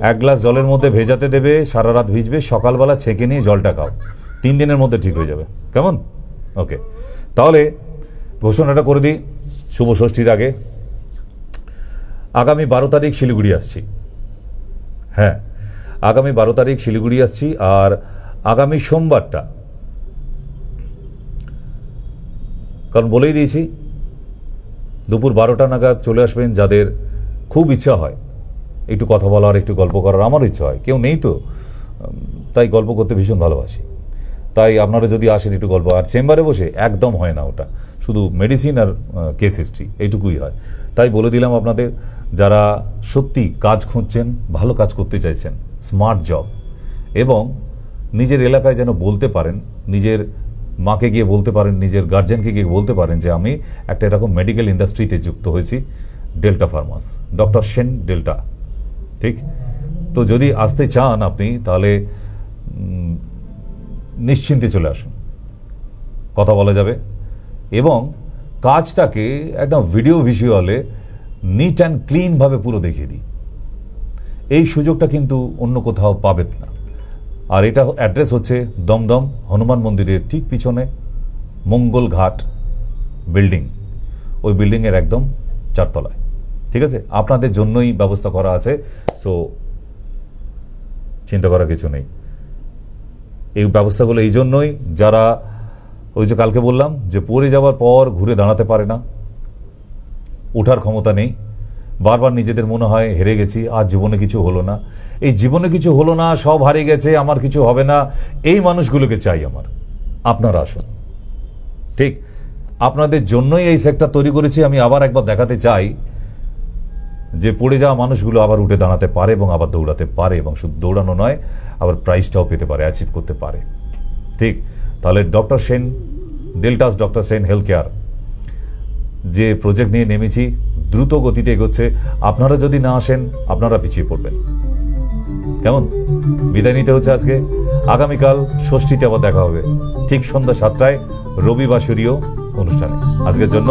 1 গ্লাস জলের মধ্যে ভেজাতে দেবে, সারা রাত ভিজবে, সকালবেলা ছেঁকে নিয়ে জলটা খাও, 3 দিনের মধ্যে ঠিক হয়ে যাবে। কেমন? ওকে, তাহলে ঘোষণাটা করে দিই শুভ ষষ্ঠীর আগে। আগামী 12 তারিখ শিলিগুড়ি আসছি। হ্যাঁ, আগামী 12 তারিখ শিলিগুড়ি আসছি। আর আগামী সোমবারটা, কারণ বলেই দিয়েছি দুপুর 12টা নাগাদ চলে আসবেন। যাদের খুব ইচ্ছা হয় একটু কথা বলার, একটু গল্প করার, আমার ইচ্ছা হয়, কেউ নেই তো, তাই গল্প করতে ভীষণ ভালোবাসি। তাই আপনারা যদি আসেন একটু গল্প, আর চেম্বারে বসে একদম হয় না, ওটা শুধু মেডিসিন আর কেস হিস্ট্রি এইটুকুই হয়। তাই বলে দিলাম আপনাদের, যারা সত্যি কাজ খুঁজছেন, ভালো কাজ করতে চাইছেন, স্মার্ট জব, এবং নিজের এলাকায় যেন বলতে পারেন, নিজের মাকে গিয়ে বলতে পারেন, নিজের গার্জেনকে গিয়ে বলতে পারেন যে আমি একটা এরকম মেডিকেল ইন্ডাস্ট্রিতে যুক্ত হয়েছি, ডেল্টা ফার্মাস, ডক্টর সেন ডেল্টা। ঠিক তো, যদি আসতে চান আপনি, তাহলে নিশ্চিন্তে চলে আসুন, কথা বলা যাবে, এবং কাজটাকে একদম ভিডিও ভিজুয়ালে নিট অ্যান্ড ক্লিন ভাবে পুরো দেখিয়ে দিই। এই সুযোগটা কিন্তু অন্য কোথাও পাবেন না। আর এটা অ্যাড্রেস হচ্ছে দমদম হনুমান মন্দিরের ঠিক পিছনে মঙ্গল ঘাট বিল্ডিং, ওই বিল্ডিং এর একদম 4 তলায়। ঠিক আছে, আপনাদের জন্যই ব্যবস্থা করা আছে, সো চিন্তা করার কিছু নেই। এই ব্যবস্থাগুলো এই জন্যই, যারা ওই যে কালকে বললাম যে পড়ে যাওয়ার পর ঘুরে দাঁড়াতে পারে না, ওঠার ক্ষমতা নেই, বারবার নিজেদের মনে হয় হেরে গেছি, আর জীবনে কিছু হলো না, এই জীবনে কিছু হলো না, সব হারিয়ে গেছে, আমার কিছু হবে না, এই মানুষগুলোকে চাই আমার। আপনারা আসুন, ঠিক আপনাদের জন্যই এই সেক্টর তৈরি করেছি। আমি আবার একবার দেখাতে চাই যে পড়ে যাওয়া মানুষগুলো আবার উঠে দাঁড়াতে পারে এবং আবার দৌড়াতে পারে, এবং শুধু দৌড়ানো নয়, আবার প্রাইজটাও পেতে পারে, অ্যাচিভ করতে পারে। ঠিক, তাহলে doctor Sen Deltas, doctor Sen health care যে প্রজেক্ট নিয়ে নেমেছি, দ্রুত গতিতে এগোচ্ছে। আপনারা যদি না আসেন, আপনারা পিছিয়ে পড়বেন। কেমন? বিদায় নিতে হচ্ছে আজকে। আগামীকাল ষষ্ঠীতে আবার দেখা হবে ঠিক সন্ধ্যা 7টায় রবিবাসরীয় অনুষ্ঠানে। আজকের জন্য